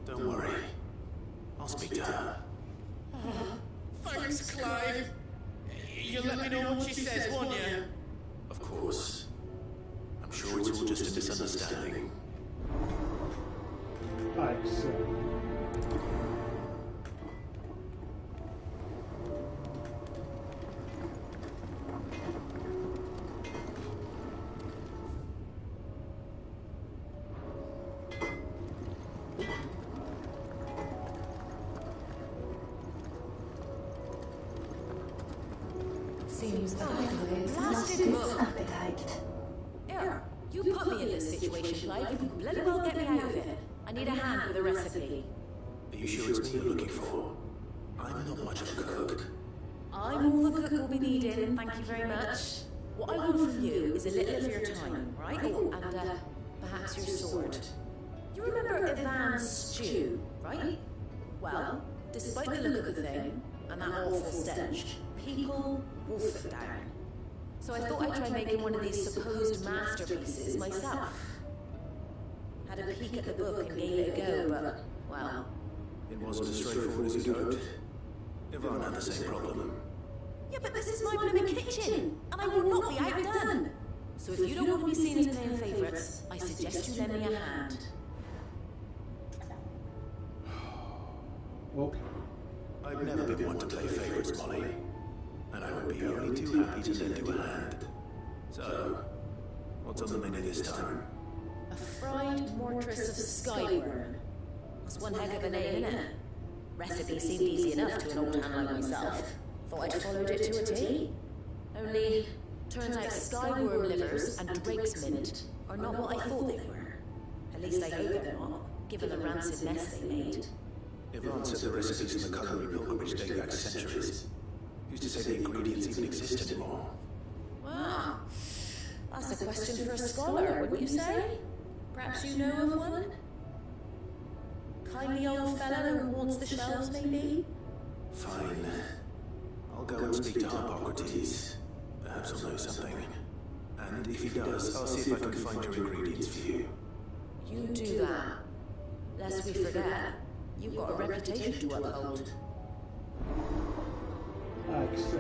Don't worry. I'll speak to her. Oh, thanks, Clive. You'll let me know what she says, won't you? Of course. I'm sure it's all just a misunderstanding. Like so. Seems that I've Lost its appetite. Here, you put me in this situation, Clive. You can bloody well get me out of it. I need a hand with a recipe. Are you sure it's me you're looking for? I'm not much of a cook. I'm all the cook will be needing, thank you very much. What I want from you is a little of your time, right? Oh, and perhaps your sword. You remember Ivan's stew, right? Well, despite the look of the thing, and that awful stench, people wolf it down. So I thought I'd try making one of these supposed masterpieces myself. Had a peek at the book and gave it a go, but, well... It wasn't as straightforward as you'd hoped. Ivan had the same problem. Yeah, but this is my blooming kitchen, and I will not be outdone. So if you don't want to be seen as playing favourites, I suggest you lend me a hand. Okay. I've never been one to play favourites, Molly. And I would be only too happy to lend you a hand. So, what's on the menu this time? A fried mortress of skyworm. That's one heck of a name, innit? Recipe seemed easy enough to an old hand like myself. Thought I'd followed it to a T. Only, turns out skyworm livers and drake's mint are not what I thought they were. At least I hope they're not, given the rancid mess they made. Ivan said the recipes in the culinary pilgrimage date back centuries. Who's to say the ingredients even exist anymore? Wow. That's a question for a scholar, wouldn't you say? Perhaps you know of one? Kindly old fellow who haunts the shelves, maybe? Fine. I'll go and speak to Hippocrates. Perhaps he'll know something. And if he does, I'll see if I can find your ingredients for you. You do that. Lest we forget, you've got a reputation to uphold. Like so.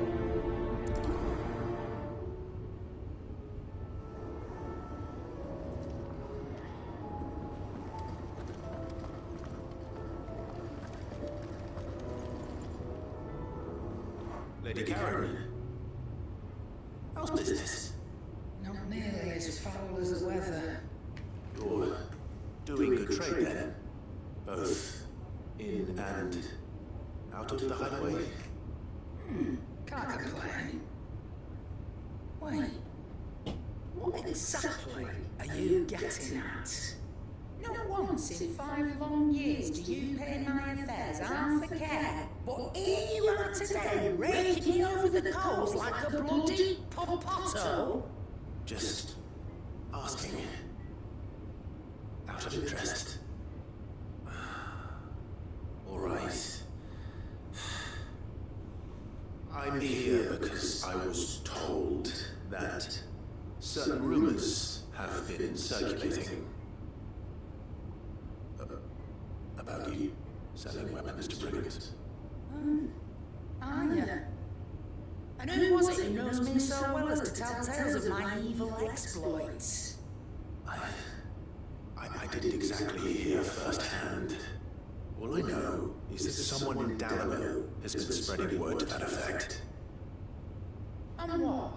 Lady Karen, how's business? Not nearly as foul as the weather. You're doing good trade then? Both in and out of the hideaway? Can't complain. Wait, what exactly are you getting at? Not once in 5 long years do you pay my affairs half a care, but here you are today, raking me over the coals like a bloody popoto. Just asking. Out of interest. All right. I'm here because I was told that certain rumors have been circulating about you selling weapons to brigands. Yeah. And who was it who knows me so well as to tell tales of my evil exploits? I didn't exactly hear firsthand. All I know is that someone in Dalamil has been spreading word to that effect. And what?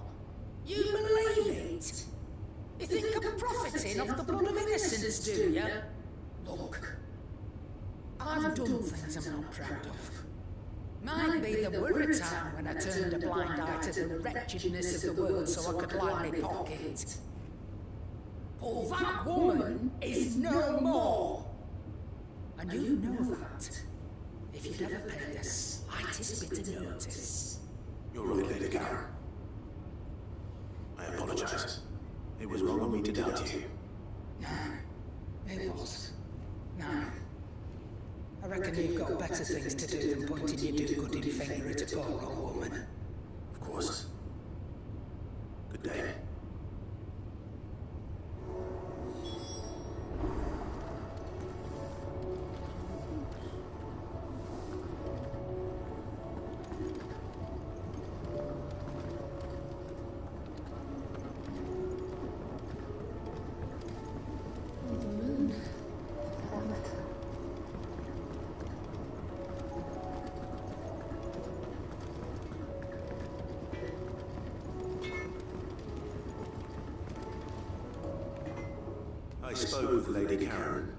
You believe it? You think I'm profiting off the blood of innocents, do you? Look, I've done things I'm not proud of. Might be there were a time when I turned a blind eye to the wretchedness of the world so I could line my pocket. But that woman is no more! And you know that, if you'd ever paid the slightest bit of notice. You're right, Lady Karen. I apologize. It was wrong of me to doubt you. No, it was. No. I reckon you've got better things to do than pointing your do-gooding finger at a poor old woman. Of course. Good day. I spoke with Lady Karen.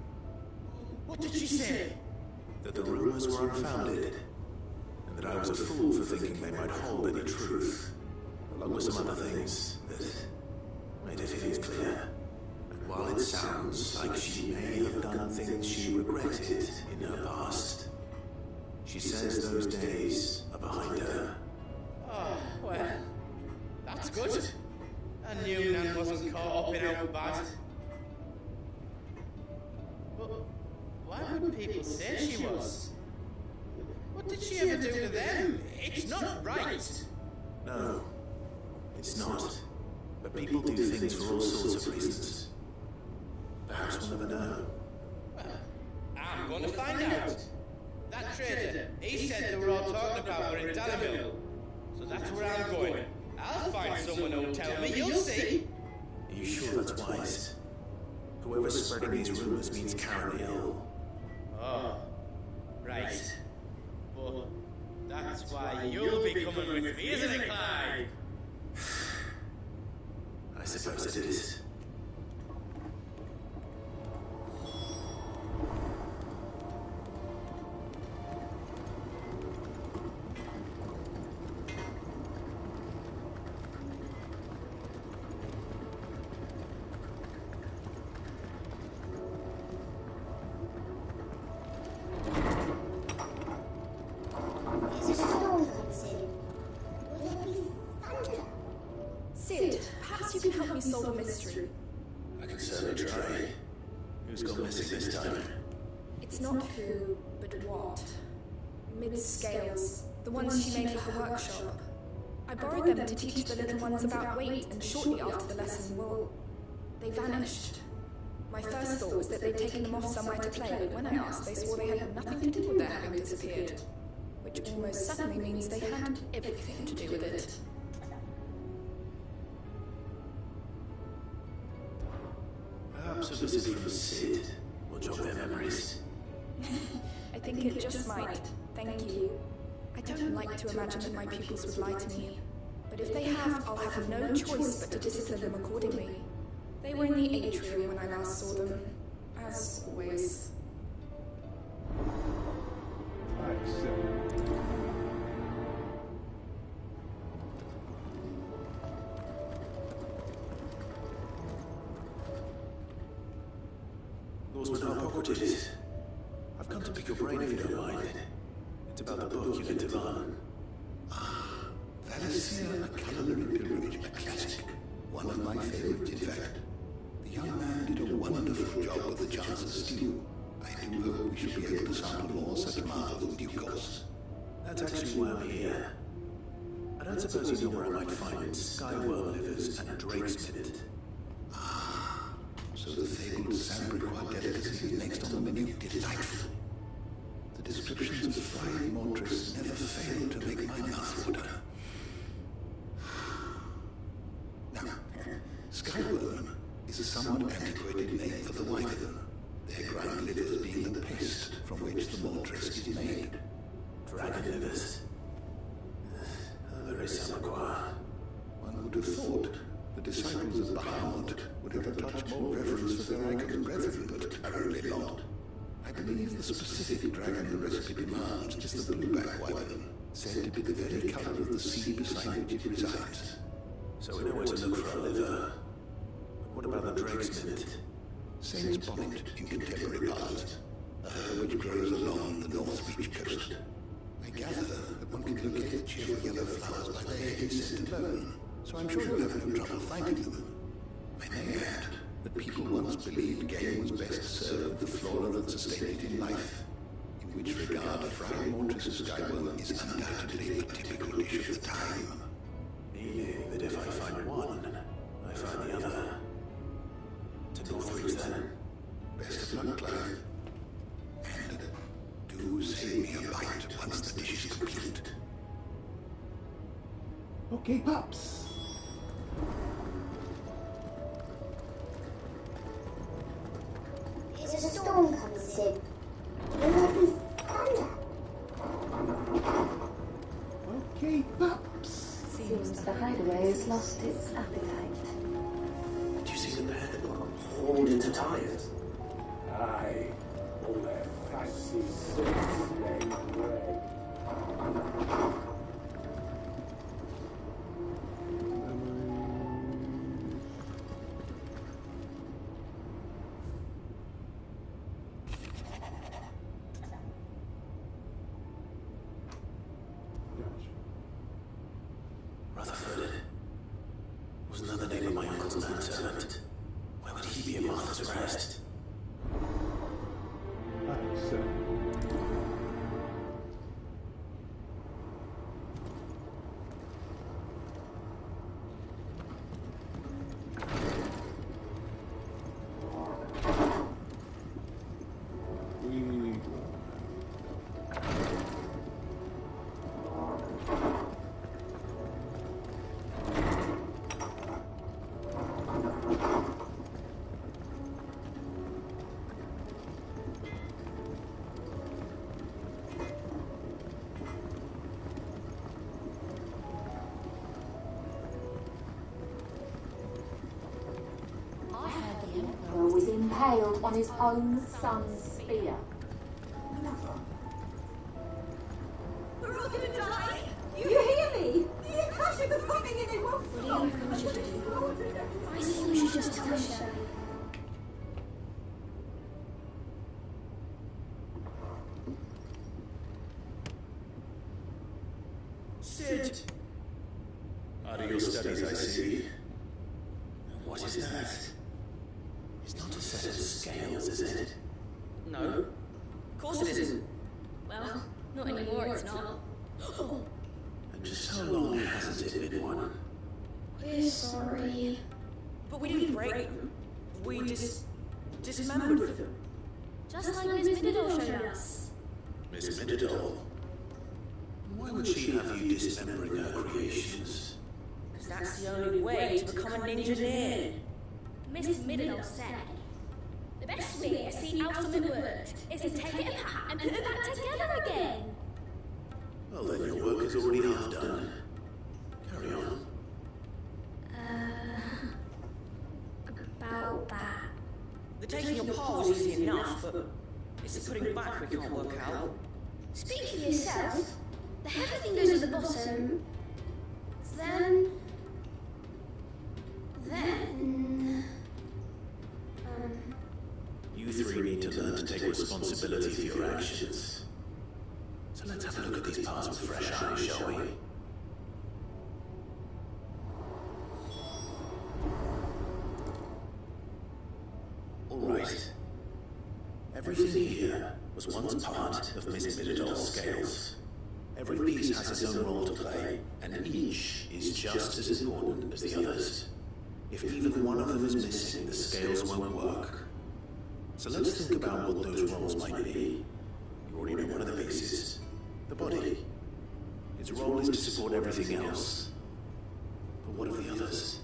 What did she say? That the rumors were unfounded, and that I was a fool for thinking they might hold any truth, along with some other things that made her feelings clear. And while it sounds like she may have done things she regretted in her past, she says those days are behind her. Oh, well, that's good. I knew Nan wasn't caught up in our bad. But why would people say she was? What did she ever do to them? It's not right. No, it's not. But people do things for all sorts of reasons. Perhaps we'll never know. Well, I'm going to find out. That trader, he said they were all talking about her in Dalamil. So that's where I'm going. I'll find someone who'll tell me, you'll see. Are you sure that's wise? Whoever's spreading these rumors means Karen ill. Oh, right. But that's why you'll be coming with me, isn't it, Clyde? I suppose it is. Solve a mystery. I can certainly try. Who's gone missing this time? It's not who, but what. Mid-scales, the ones she made for her workshop. I borrowed them to teach the little ones about weight, and shortly after the lesson, well, they vanished. My first thought was that they'd taken them off somewhere to play, but when I asked, they swore they had nothing to do with their having disappeared. Which almost certainly means they had everything to do with it. Perhaps a visit from Sid will jog their memories. I think it just might. Thank you. I don't like to imagine that my pupils would lie to me. But if they have, I'll have no choice but to discipline them accordingly. They were in the atrium when I last saw them. As always. Lawsman, how pocketed. I've come to pick your brain if you don't mind. It's about the book you lent to Van. Ah, Valencia, a culinary pilgrimage, a classic. One of my favorites, in fact. The young man did a wonderful job with the Chancellor's stew. I do hope we shall be able to sample more such marvels in due course. That's actually why I'm here. I don't suppose you know where I might find skyworm livers and drake's mint. So the fabled Sambriquois delicacy is next on the menu. Delightful. The descriptions of fried mortress never fail to make my mouth water. Now, skyworm is a somewhat antiquated name for the wyvern, their ground livers being the pest from which the mortress is made. Dragon livers. Very Samaquah. One would have thought the disciples of Bahamut would have a touch more reverence for their icon brethren, but apparently not. I believe the specific dragon the recipe demands is the blueback wyvern, said to be the very colour of the sea beside which it resides. So we know where to look for a liver. But what about the drake's mint? Saint's bonnet in contemporary parlance, a herb which grows along the North Beach coast. I gather that one can locate the cheerful yellow flowers by their heady scent alone, so I'm sure you'll have no trouble finding them. I may add that people once believed game was best served with the flora that sustained it in life, in which regard fried mortress of Skywell is undoubtedly a typical dish of the time. Meaning that if I find one, I find the other. To Northridge then. Best of luck, Clive. And do save me a bite once the dish is complete. Okay, Pops. There's a storm coming, Sid. Will there be thunder? Okay, Pops. Seems the hideaway has lost its appetite. Did you see the pair that got Hauled into tires. Aye, all their fancy suits named grey. Rutherford was another name of my uncle's manservant. Where would he be at Martha's Rest? Was impaled on his own son's spear. We're all gonna die! You hear me? The Akashic are coming and it won't stop! What do you reckon we should do? I think we should just tell Shay. Sid! Out of your studies, I see. What is that? It's not a set of scales, is it? No. Of course it isn't. Well, not anymore, it's not. And just how long hasn't it been one? We're sorry. But we didn't break them. We dismembered them. Just like Miss Middle showed us. Miss Middle? Why would she have you dismembering her creations? Because that's the only way to become an engineer. Miss Middle said, the best way to see how something works is to take it apart and put it back together again. Well, then your work is already half done. Carry on. About that. The taking apart was easy enough, but it's the putting back we can't work out. Speak for yourself. The heavy thing goes at the bottom. Then... You three need to learn to take responsibility for your actions. So let's have a look at these parts with fresh eyes, shall we? All right. Everything here was once part of Miss Middledol's scales. Every piece has its own role to play, and each is just as important as the others. If even one of them is missing, the scales won't work. So let's think about what those roles might be. You already know one of the pieces. The body. Its role is to support everything else. But what of the others?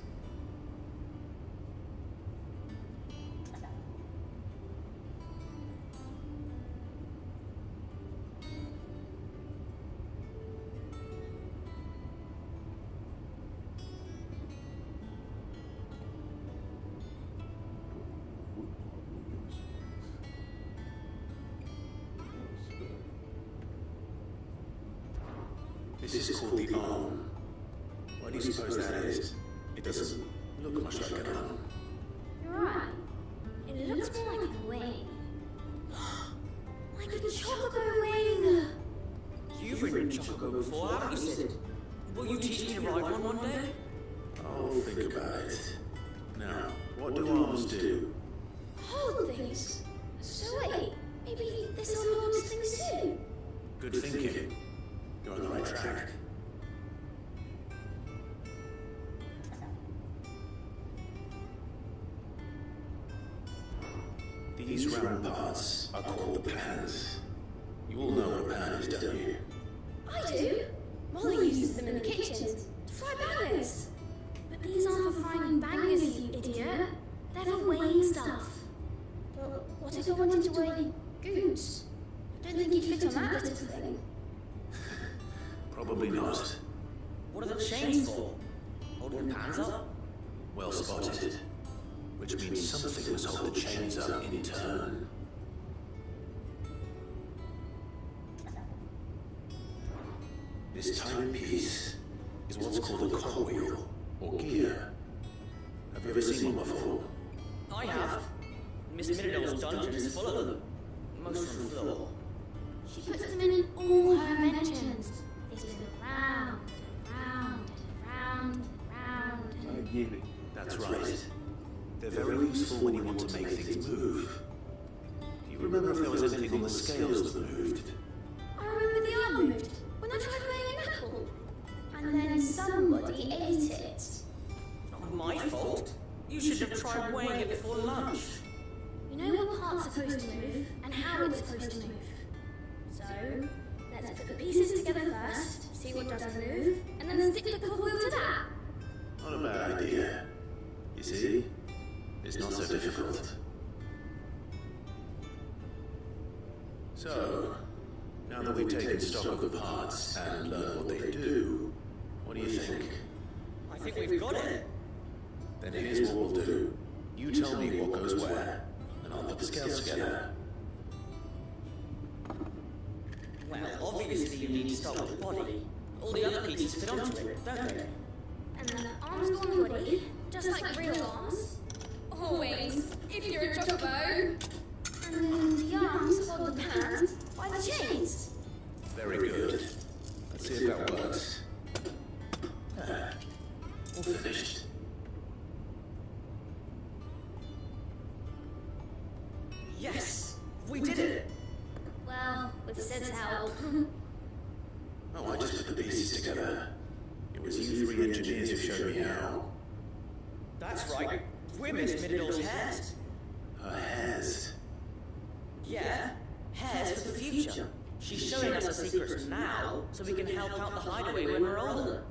This is called the arm. Why do you suppose that is? It doesn't look much like an arm. You're right. It looks more like a wing. Like a chocobo wing! You've ridden chocobo before, haven't you, Sid? Will you teach me to ride one day? I'll think about it. Now, what do arms do? Hold things. So wait, maybe this unloads things too? Good thinking. You're on the right track. These round parts are called the pans. You all know what a pan is, don't you? I do. Molly uses them in the kitchen to fry bangers. But these aren't for frying bangers, you idiot. They're for weighing stuff. But what if I wanted to weigh goods? I don't think you'd fit on that little thing. Probably not. What are the chains for? Holding the pans up? Well spotted. Which means something must hold the chains up in turn. This tiny piece is what's called a cogwheel, or gear. Have you ever seen one before? I have. Miss Mirador's dungeon is full of them. Most from the floor. She puts them in all her inventions. They spin round, round, round, round. I get it. That's right. They're very useful when you want to make things move. Do you remember if there was anything on the scales that moved? I remember the arm moved when I tried weighing an apple. And then somebody ate it. Not my fault. You should have tried weighing it before lunch. You know what part's supposed to move and how it's supposed to move. So, let's put the pieces together first, see what doesn't move, and then stick the cogwheel to that. Not a bad idea. You see? It's not so difficult. So, now that we've taken stock of the parts and learned what they do, what do you think? I think we've got it. Then here's what we'll do. You tell me what goes where, and I'll put the scales together. Well, obviously you need to start with the body. All the other pieces fit onto it, don't they? And the arms go on the body, just like real arms. Or wings, if you're a chocobo. And then the arms hold the pans by the chains. Very good. Let's see if that works. There. All finished. Yes! We did it! Well, with Sid's help. Oh, I just put the pieces together. It was you three engineers who showed me how. That's right. We're Miss Mirador's hairs. Her hairs? Yeah, hairs for the future. She's showing us her secrets now, so we can help out the hideaway when we're older.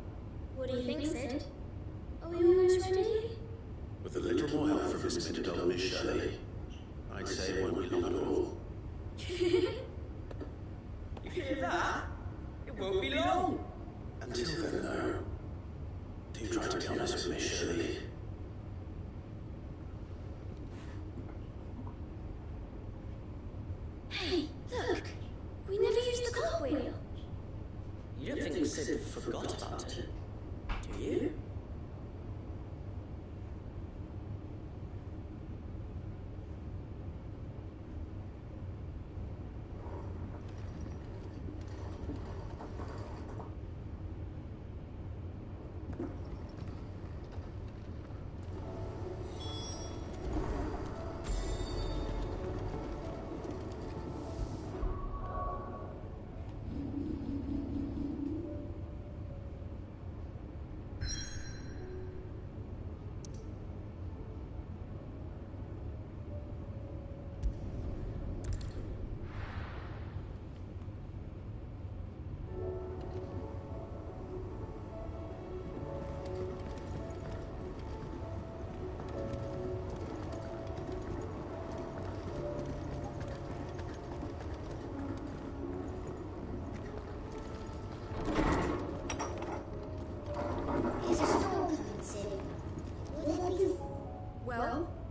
What do you think, Sid? Are we almost ready? With a little more help from Miss Mirador and Miss Shirley, I'd say it won't be long at all. You hear that? It won't be long. Until then, though, do try to be honest with Miss Shirley. Hey, look! We never used the cogwheel. You don't think Sid forgot about it, do you?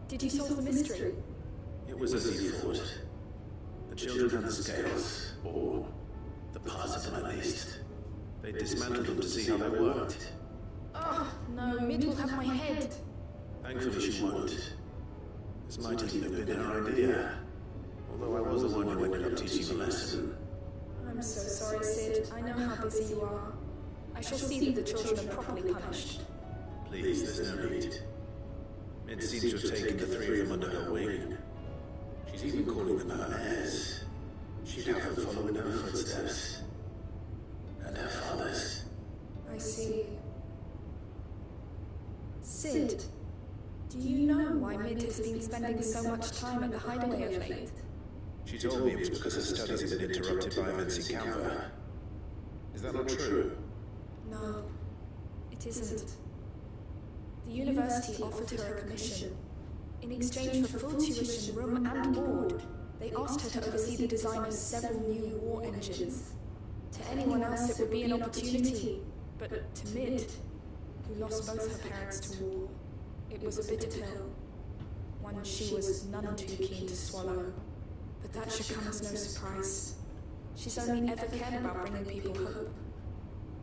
Did you solve the mystery? It was as you thought. The children had the scales, or the parts of them at least. They dismantled them to see how they worked. Oh, no, Mid will have my head. Thankfully she won't. This might even have been her idea. Although I was the one who ended up teaching the lesson. I'm so sorry, Sid. I know how busy you are. I shall see that the children are properly punished. Please, there's no need. Mid seems to have taken the three of them under her wing. She's even calling them her heirs. She'd have them follow in her footsteps. And her father's. I see. Sid, do you know why Mid has been spending so much time at the hideaway of late? She told me it was because her studies had been interrupted by events in Canberra. Is that not true? No, it isn't. The university offered her a commission. In exchange for full tuition, room and board, they asked her to oversee the design of several new war engines. To anyone else it would be an opportunity, but to Mid, who lost both her parents to war, it was a bitter pill. One she was none too keen to swallow. But that should come as no surprise. She's only ever cared about bringing people hope.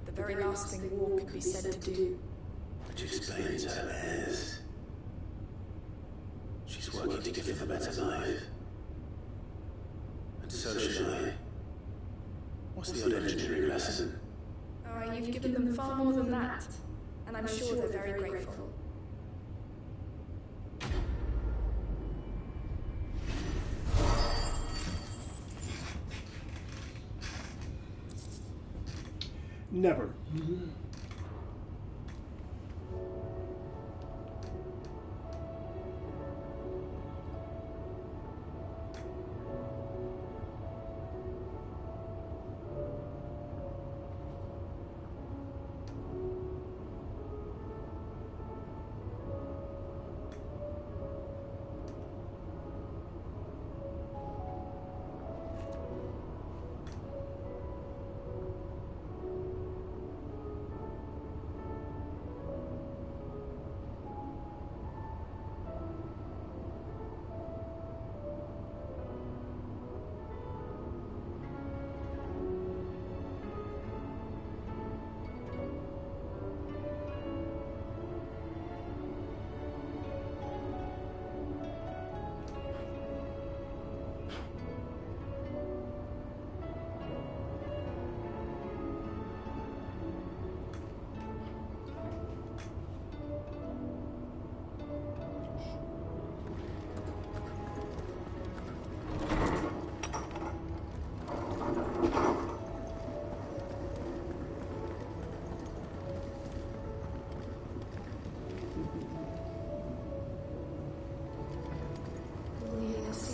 The very last thing war could be said to do. Which explains her heirs. She's working to give them a better life. And so should I. What's the odd engineering lesson? Oh, you've given them far more than that. And I'm sure they're very grateful. Never.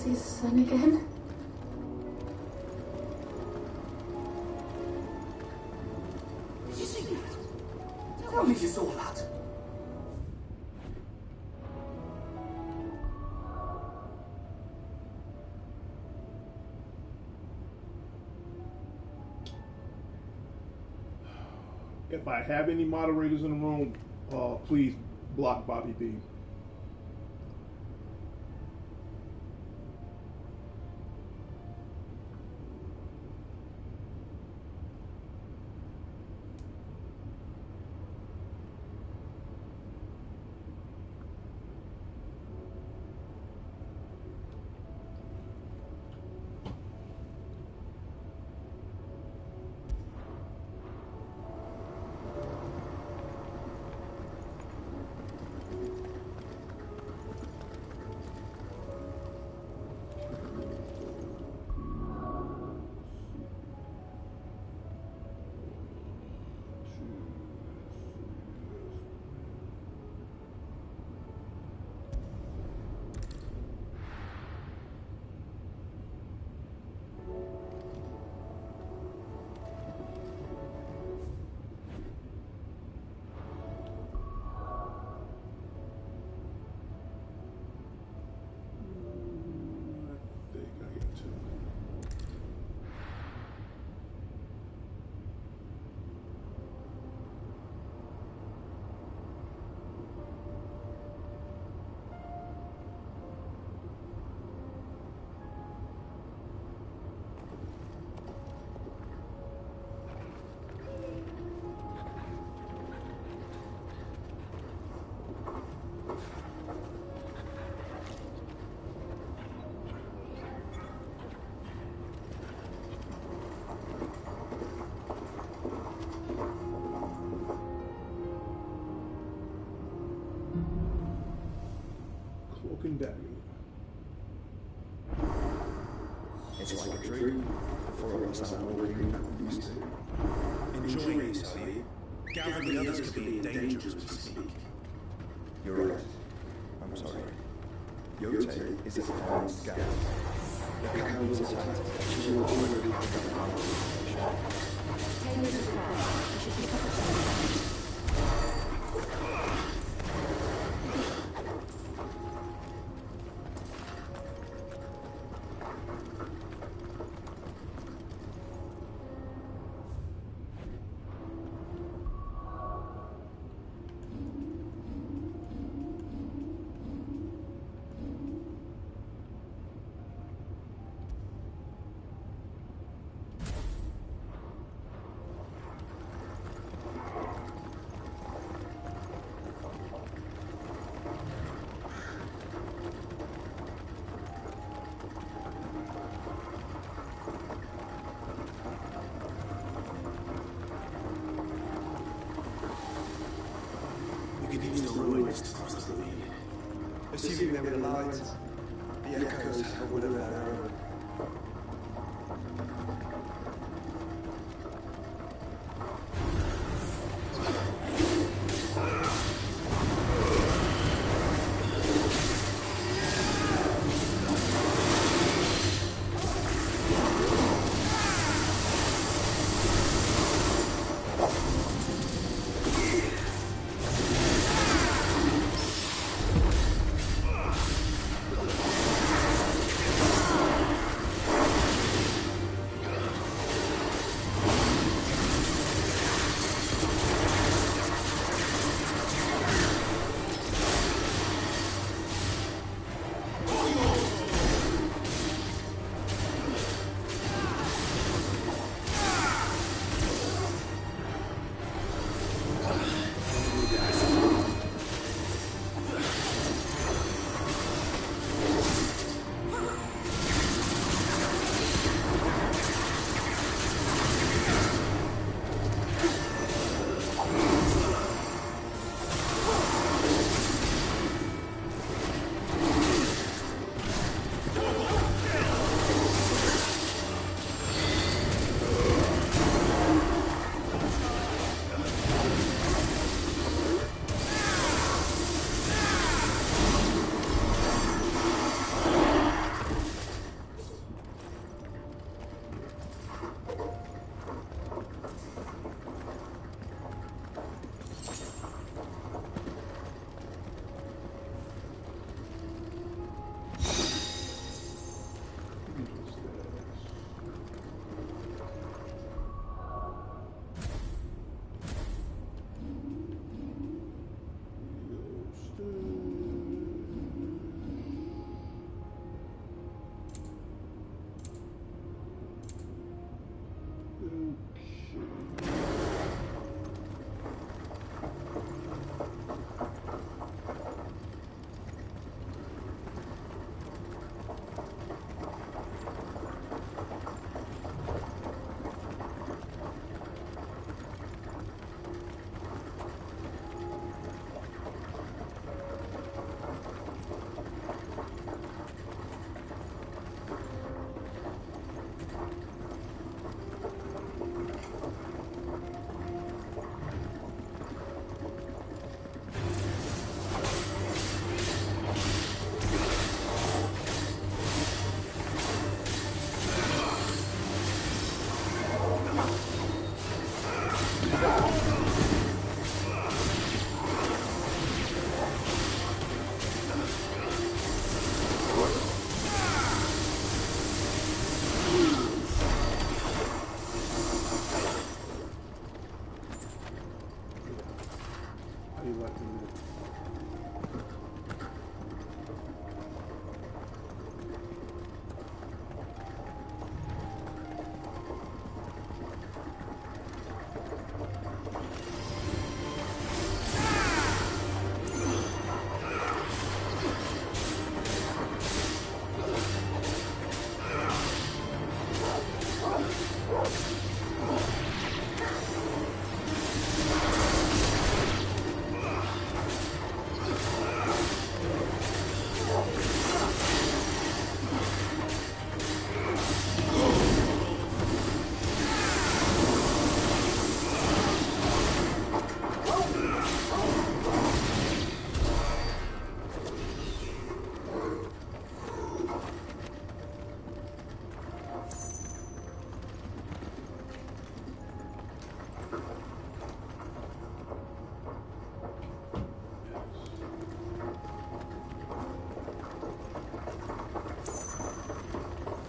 His son again? Did you see that? Tell me you saw that. If I have any moderators in the room, please block Bobby B. also like a dream. The four of us out walking like we used to. Enjoying it, are you? Gather the others could be in danger as we speak. You're right. I'm sorry. Yote is a finest gal. The Cowboys attacked. She will already pick up our information. Taylor's required. You should pick up a Assuming they were alive, the echoes have one of their own.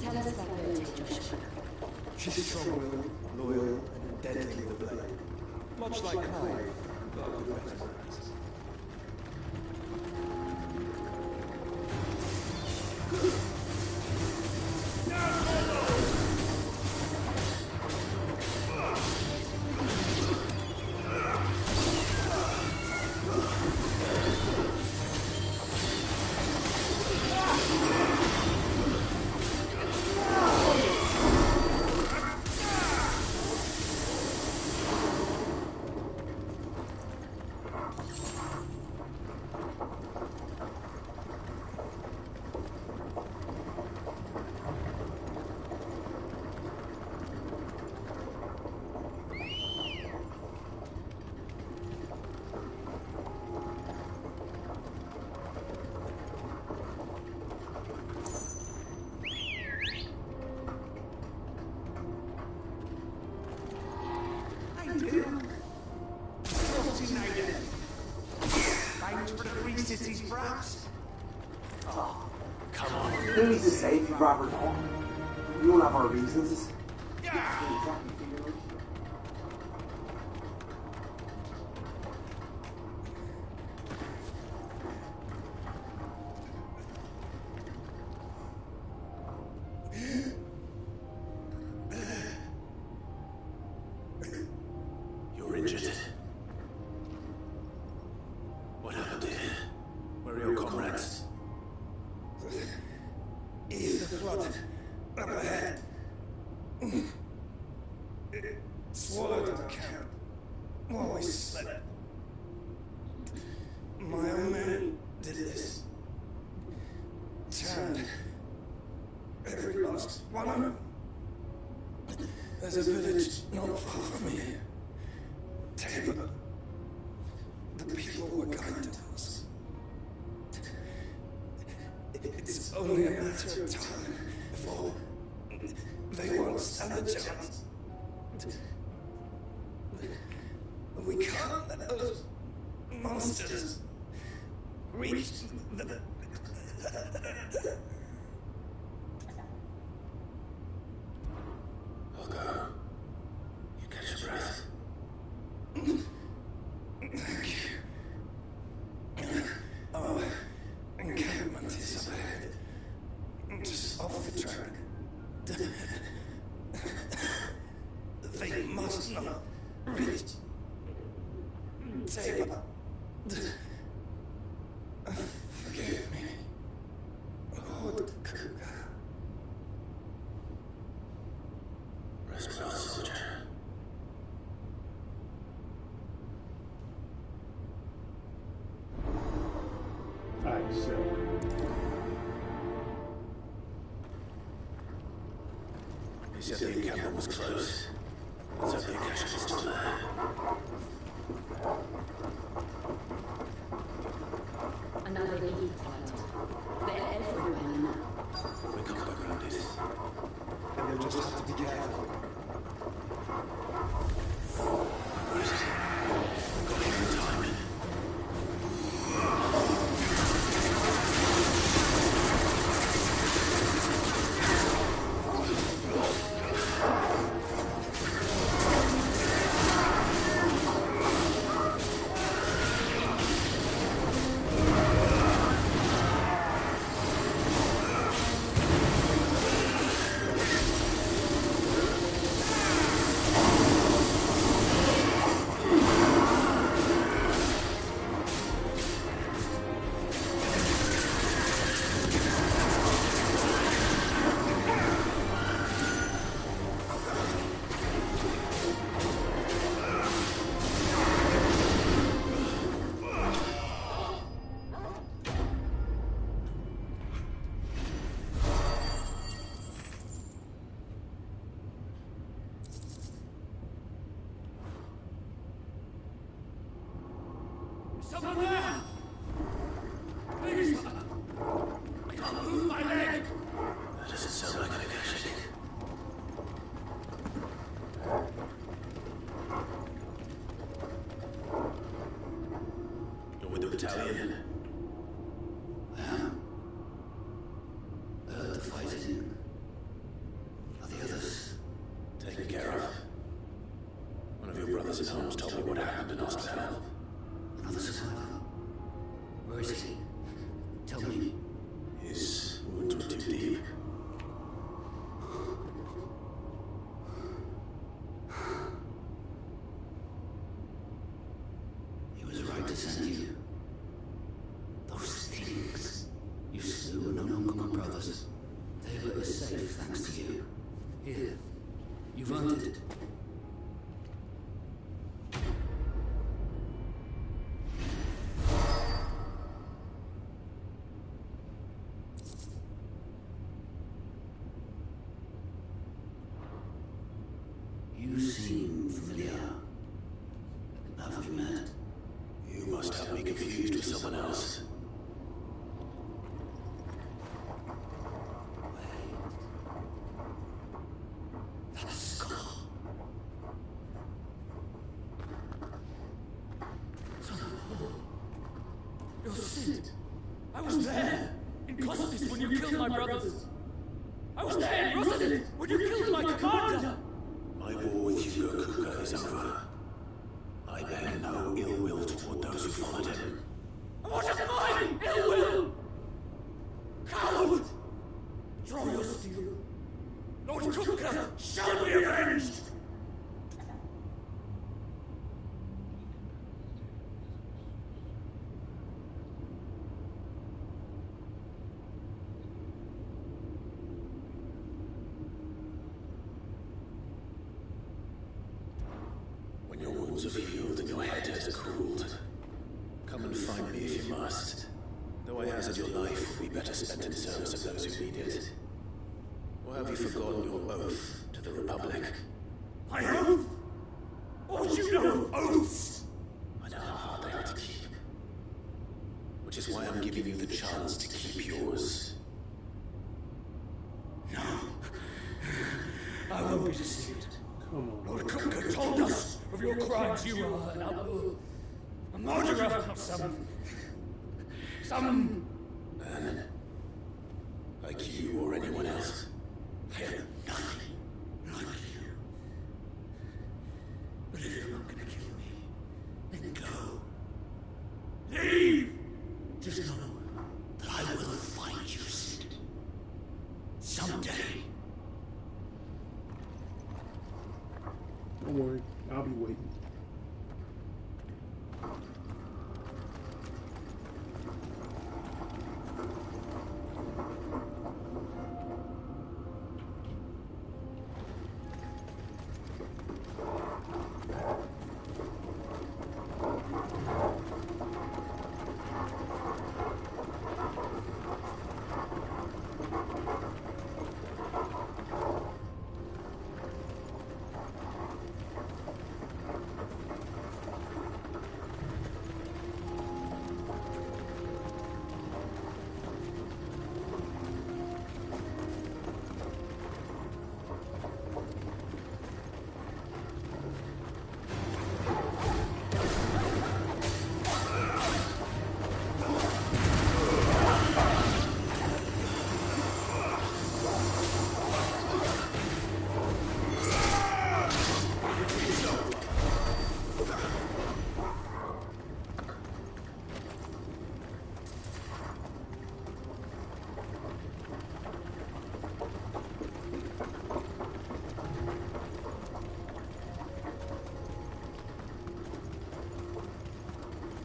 Tell us about Bertie, Joshua. She's strong-willed, loyal, and deadly with a blade. Much like Clive, but with better manners. Who's to say if you'd rather not? We all have our reasons. You're injured. What happened here? Where are your comrades? Is the flood up ahead? It swallowed our camp while we slept. My own men did this. Turned every last one of them. There's a village not far from here. Tabor. The people were kind to us. It's only a matter of time before they won't stand a chance. We can't let those monsters reach the... I'll go. You catch your breath. Thank you. Our encampment is up ahead. Just off the track. They must not reach Tabor. Forgive me, Lord Cougar. Rest well, soldier. Alright, so. He said the encampment was closed. Let's hope the Akasha is still there. Another heat flood. They're everywhere now. We can't go around it. And you'll just have to be careful. Got here in time. Someone there! Please! I can't move my leg! That doesn't sound like an Akashic. You're with the battalion? I am. I heard the fighting. your brothers in arms told me what happened and asked for help. Another survivor? Where is he? Tell me. His wounds were too deep. He was right to send you. Those things you slew are no longer my brothers. Taylor is safe thanks to you. Here, you've earned it. You seem familiar. Have we met? You must have me confused with someone else. That scar. You're Sid. I was there in Costis when you killed my brothers. I was there in Rosalind when you killed my commander. My war with Hugo Kuka is over. I bear no ill will toward those who followed him. What of mine ill will? Coward! Draw your steel. Lord Kuka shall be avenged! When your wounds have healed and your head has cooled, come and find me if you must. Though I hazard your life will be better spent in service of those who need it. Or have you forgotten your oath to the Republic? My oath? What would you know of oaths? I know how hard they are to keep. Which is why I'm giving you the chance to keep yours. No. I won't be deceived. Come on. Lord Kuka told us of your crimes. You are an outlaw. A murderer of some... Man, like you or anyone else. I am nothing like you. But if you're not gonna kill me, then go. Leave! Just know that I will find you, Sid. Someday. Don't worry, I'll be waiting.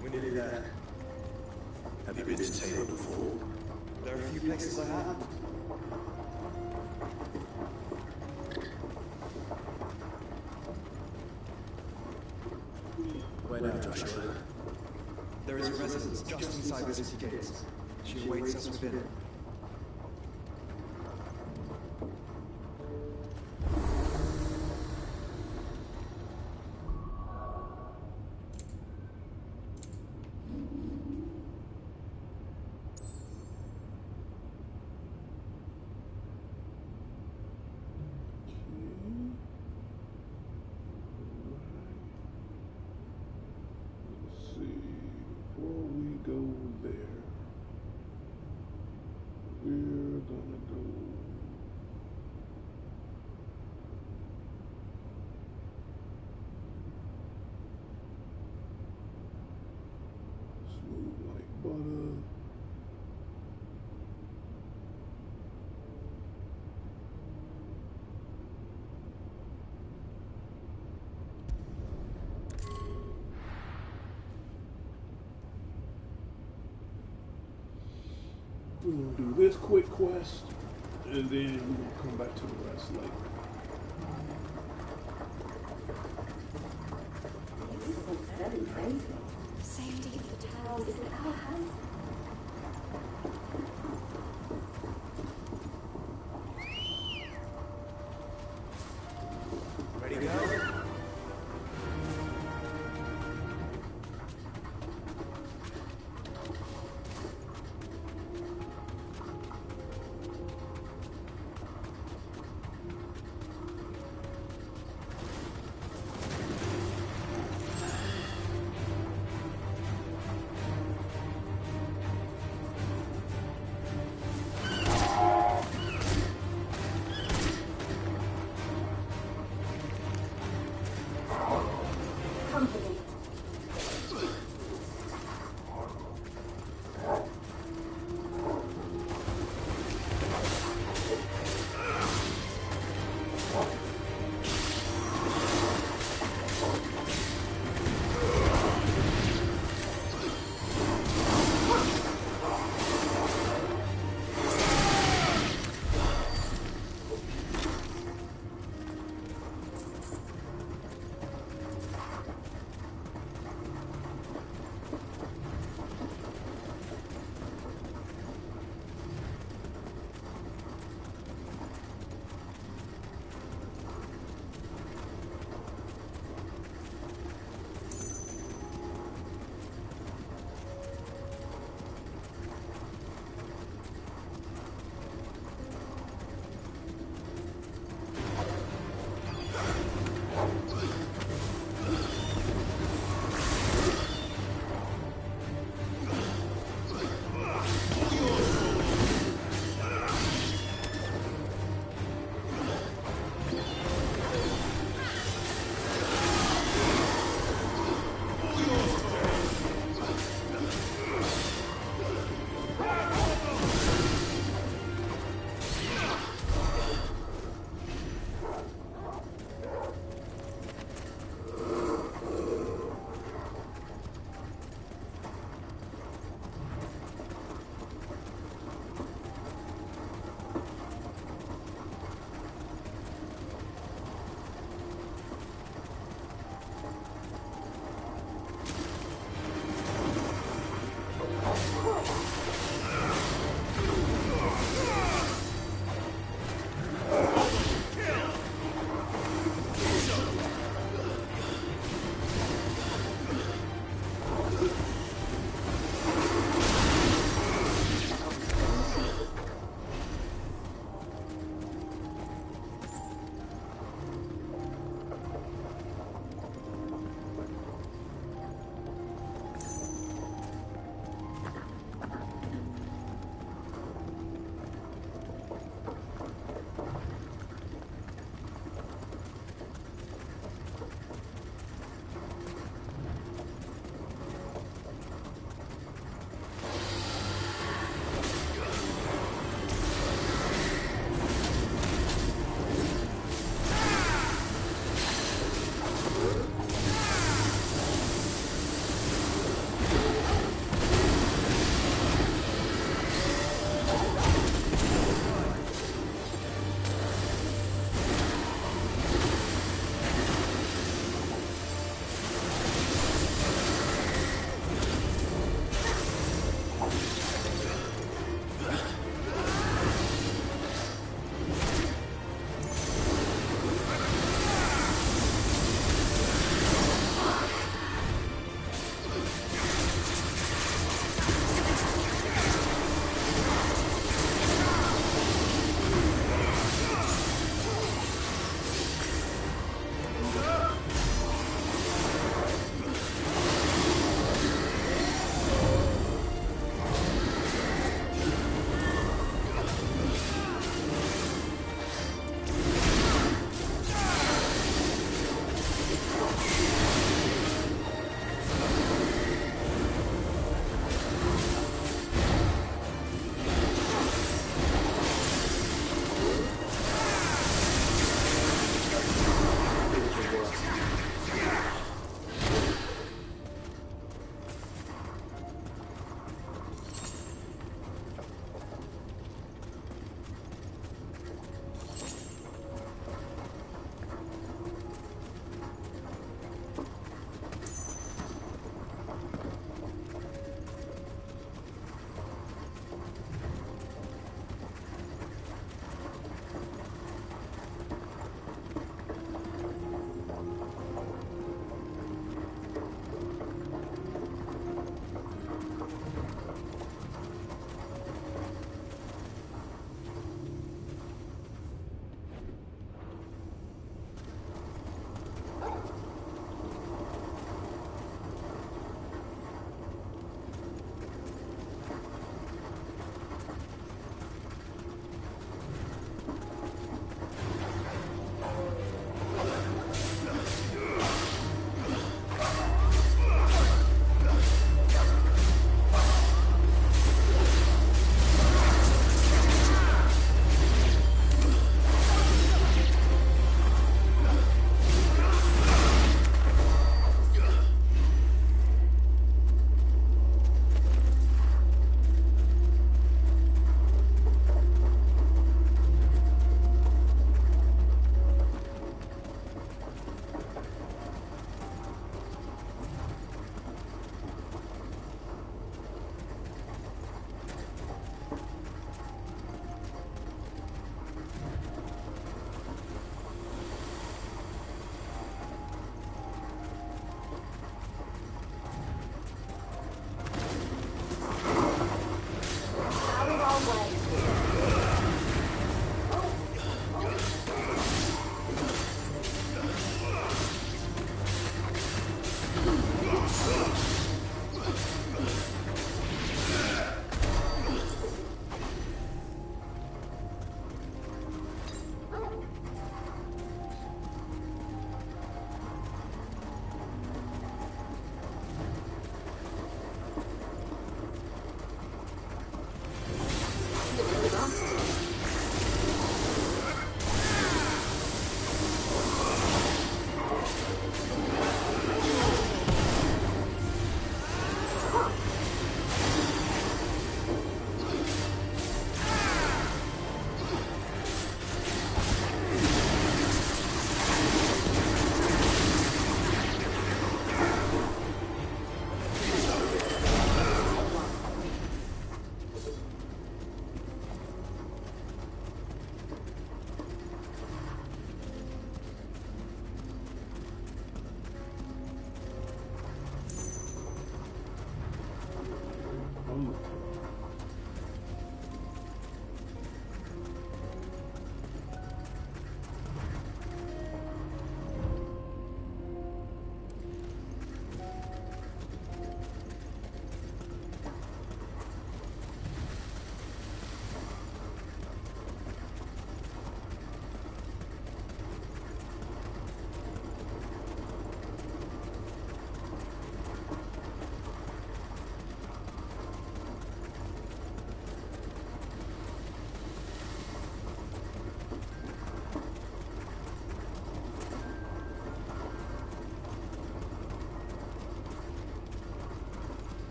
We're nearly there. Have you been to Taylor before? There are a few places I haven't. Where now, Joshua? There is a residence just inside the city gates. She awaits us within. Let's see. Before we go there, We're gonna do this quick quest, and then we're gonna come back to the rest later. Safety of the towers is in our hands. Ready to go?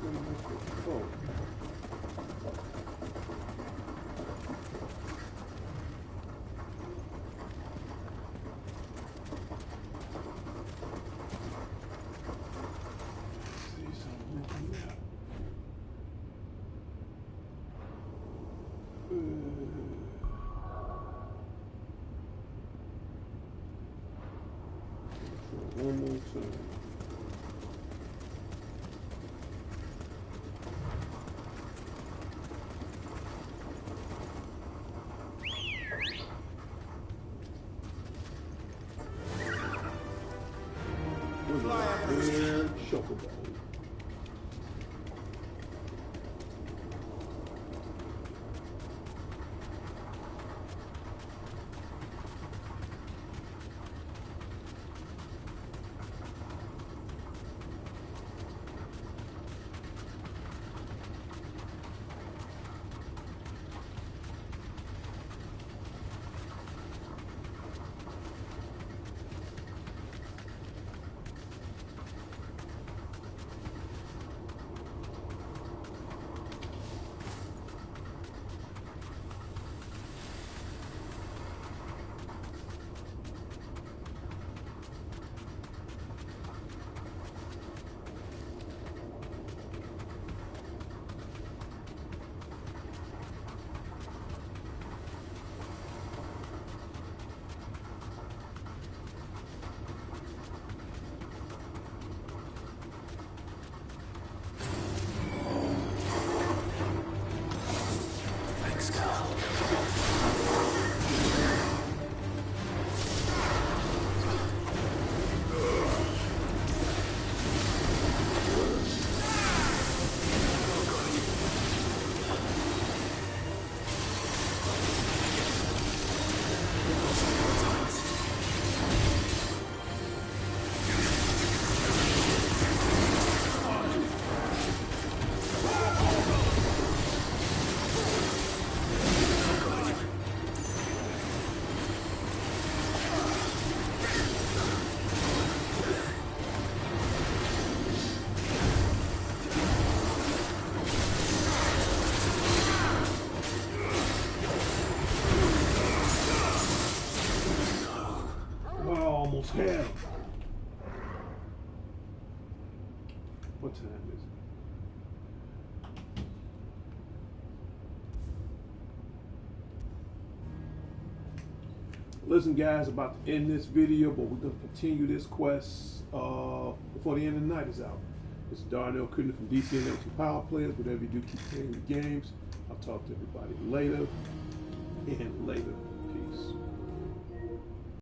Oh. One more time. And chocobo. Hell. What time is it? Listen, guys, about to end this video, but we're going to continue this quest before the end of the night is out. This is Darnell Crittenden from DCNX and Power Players. Whatever you do, keep playing the games. I'll talk to everybody later. And later. Peace.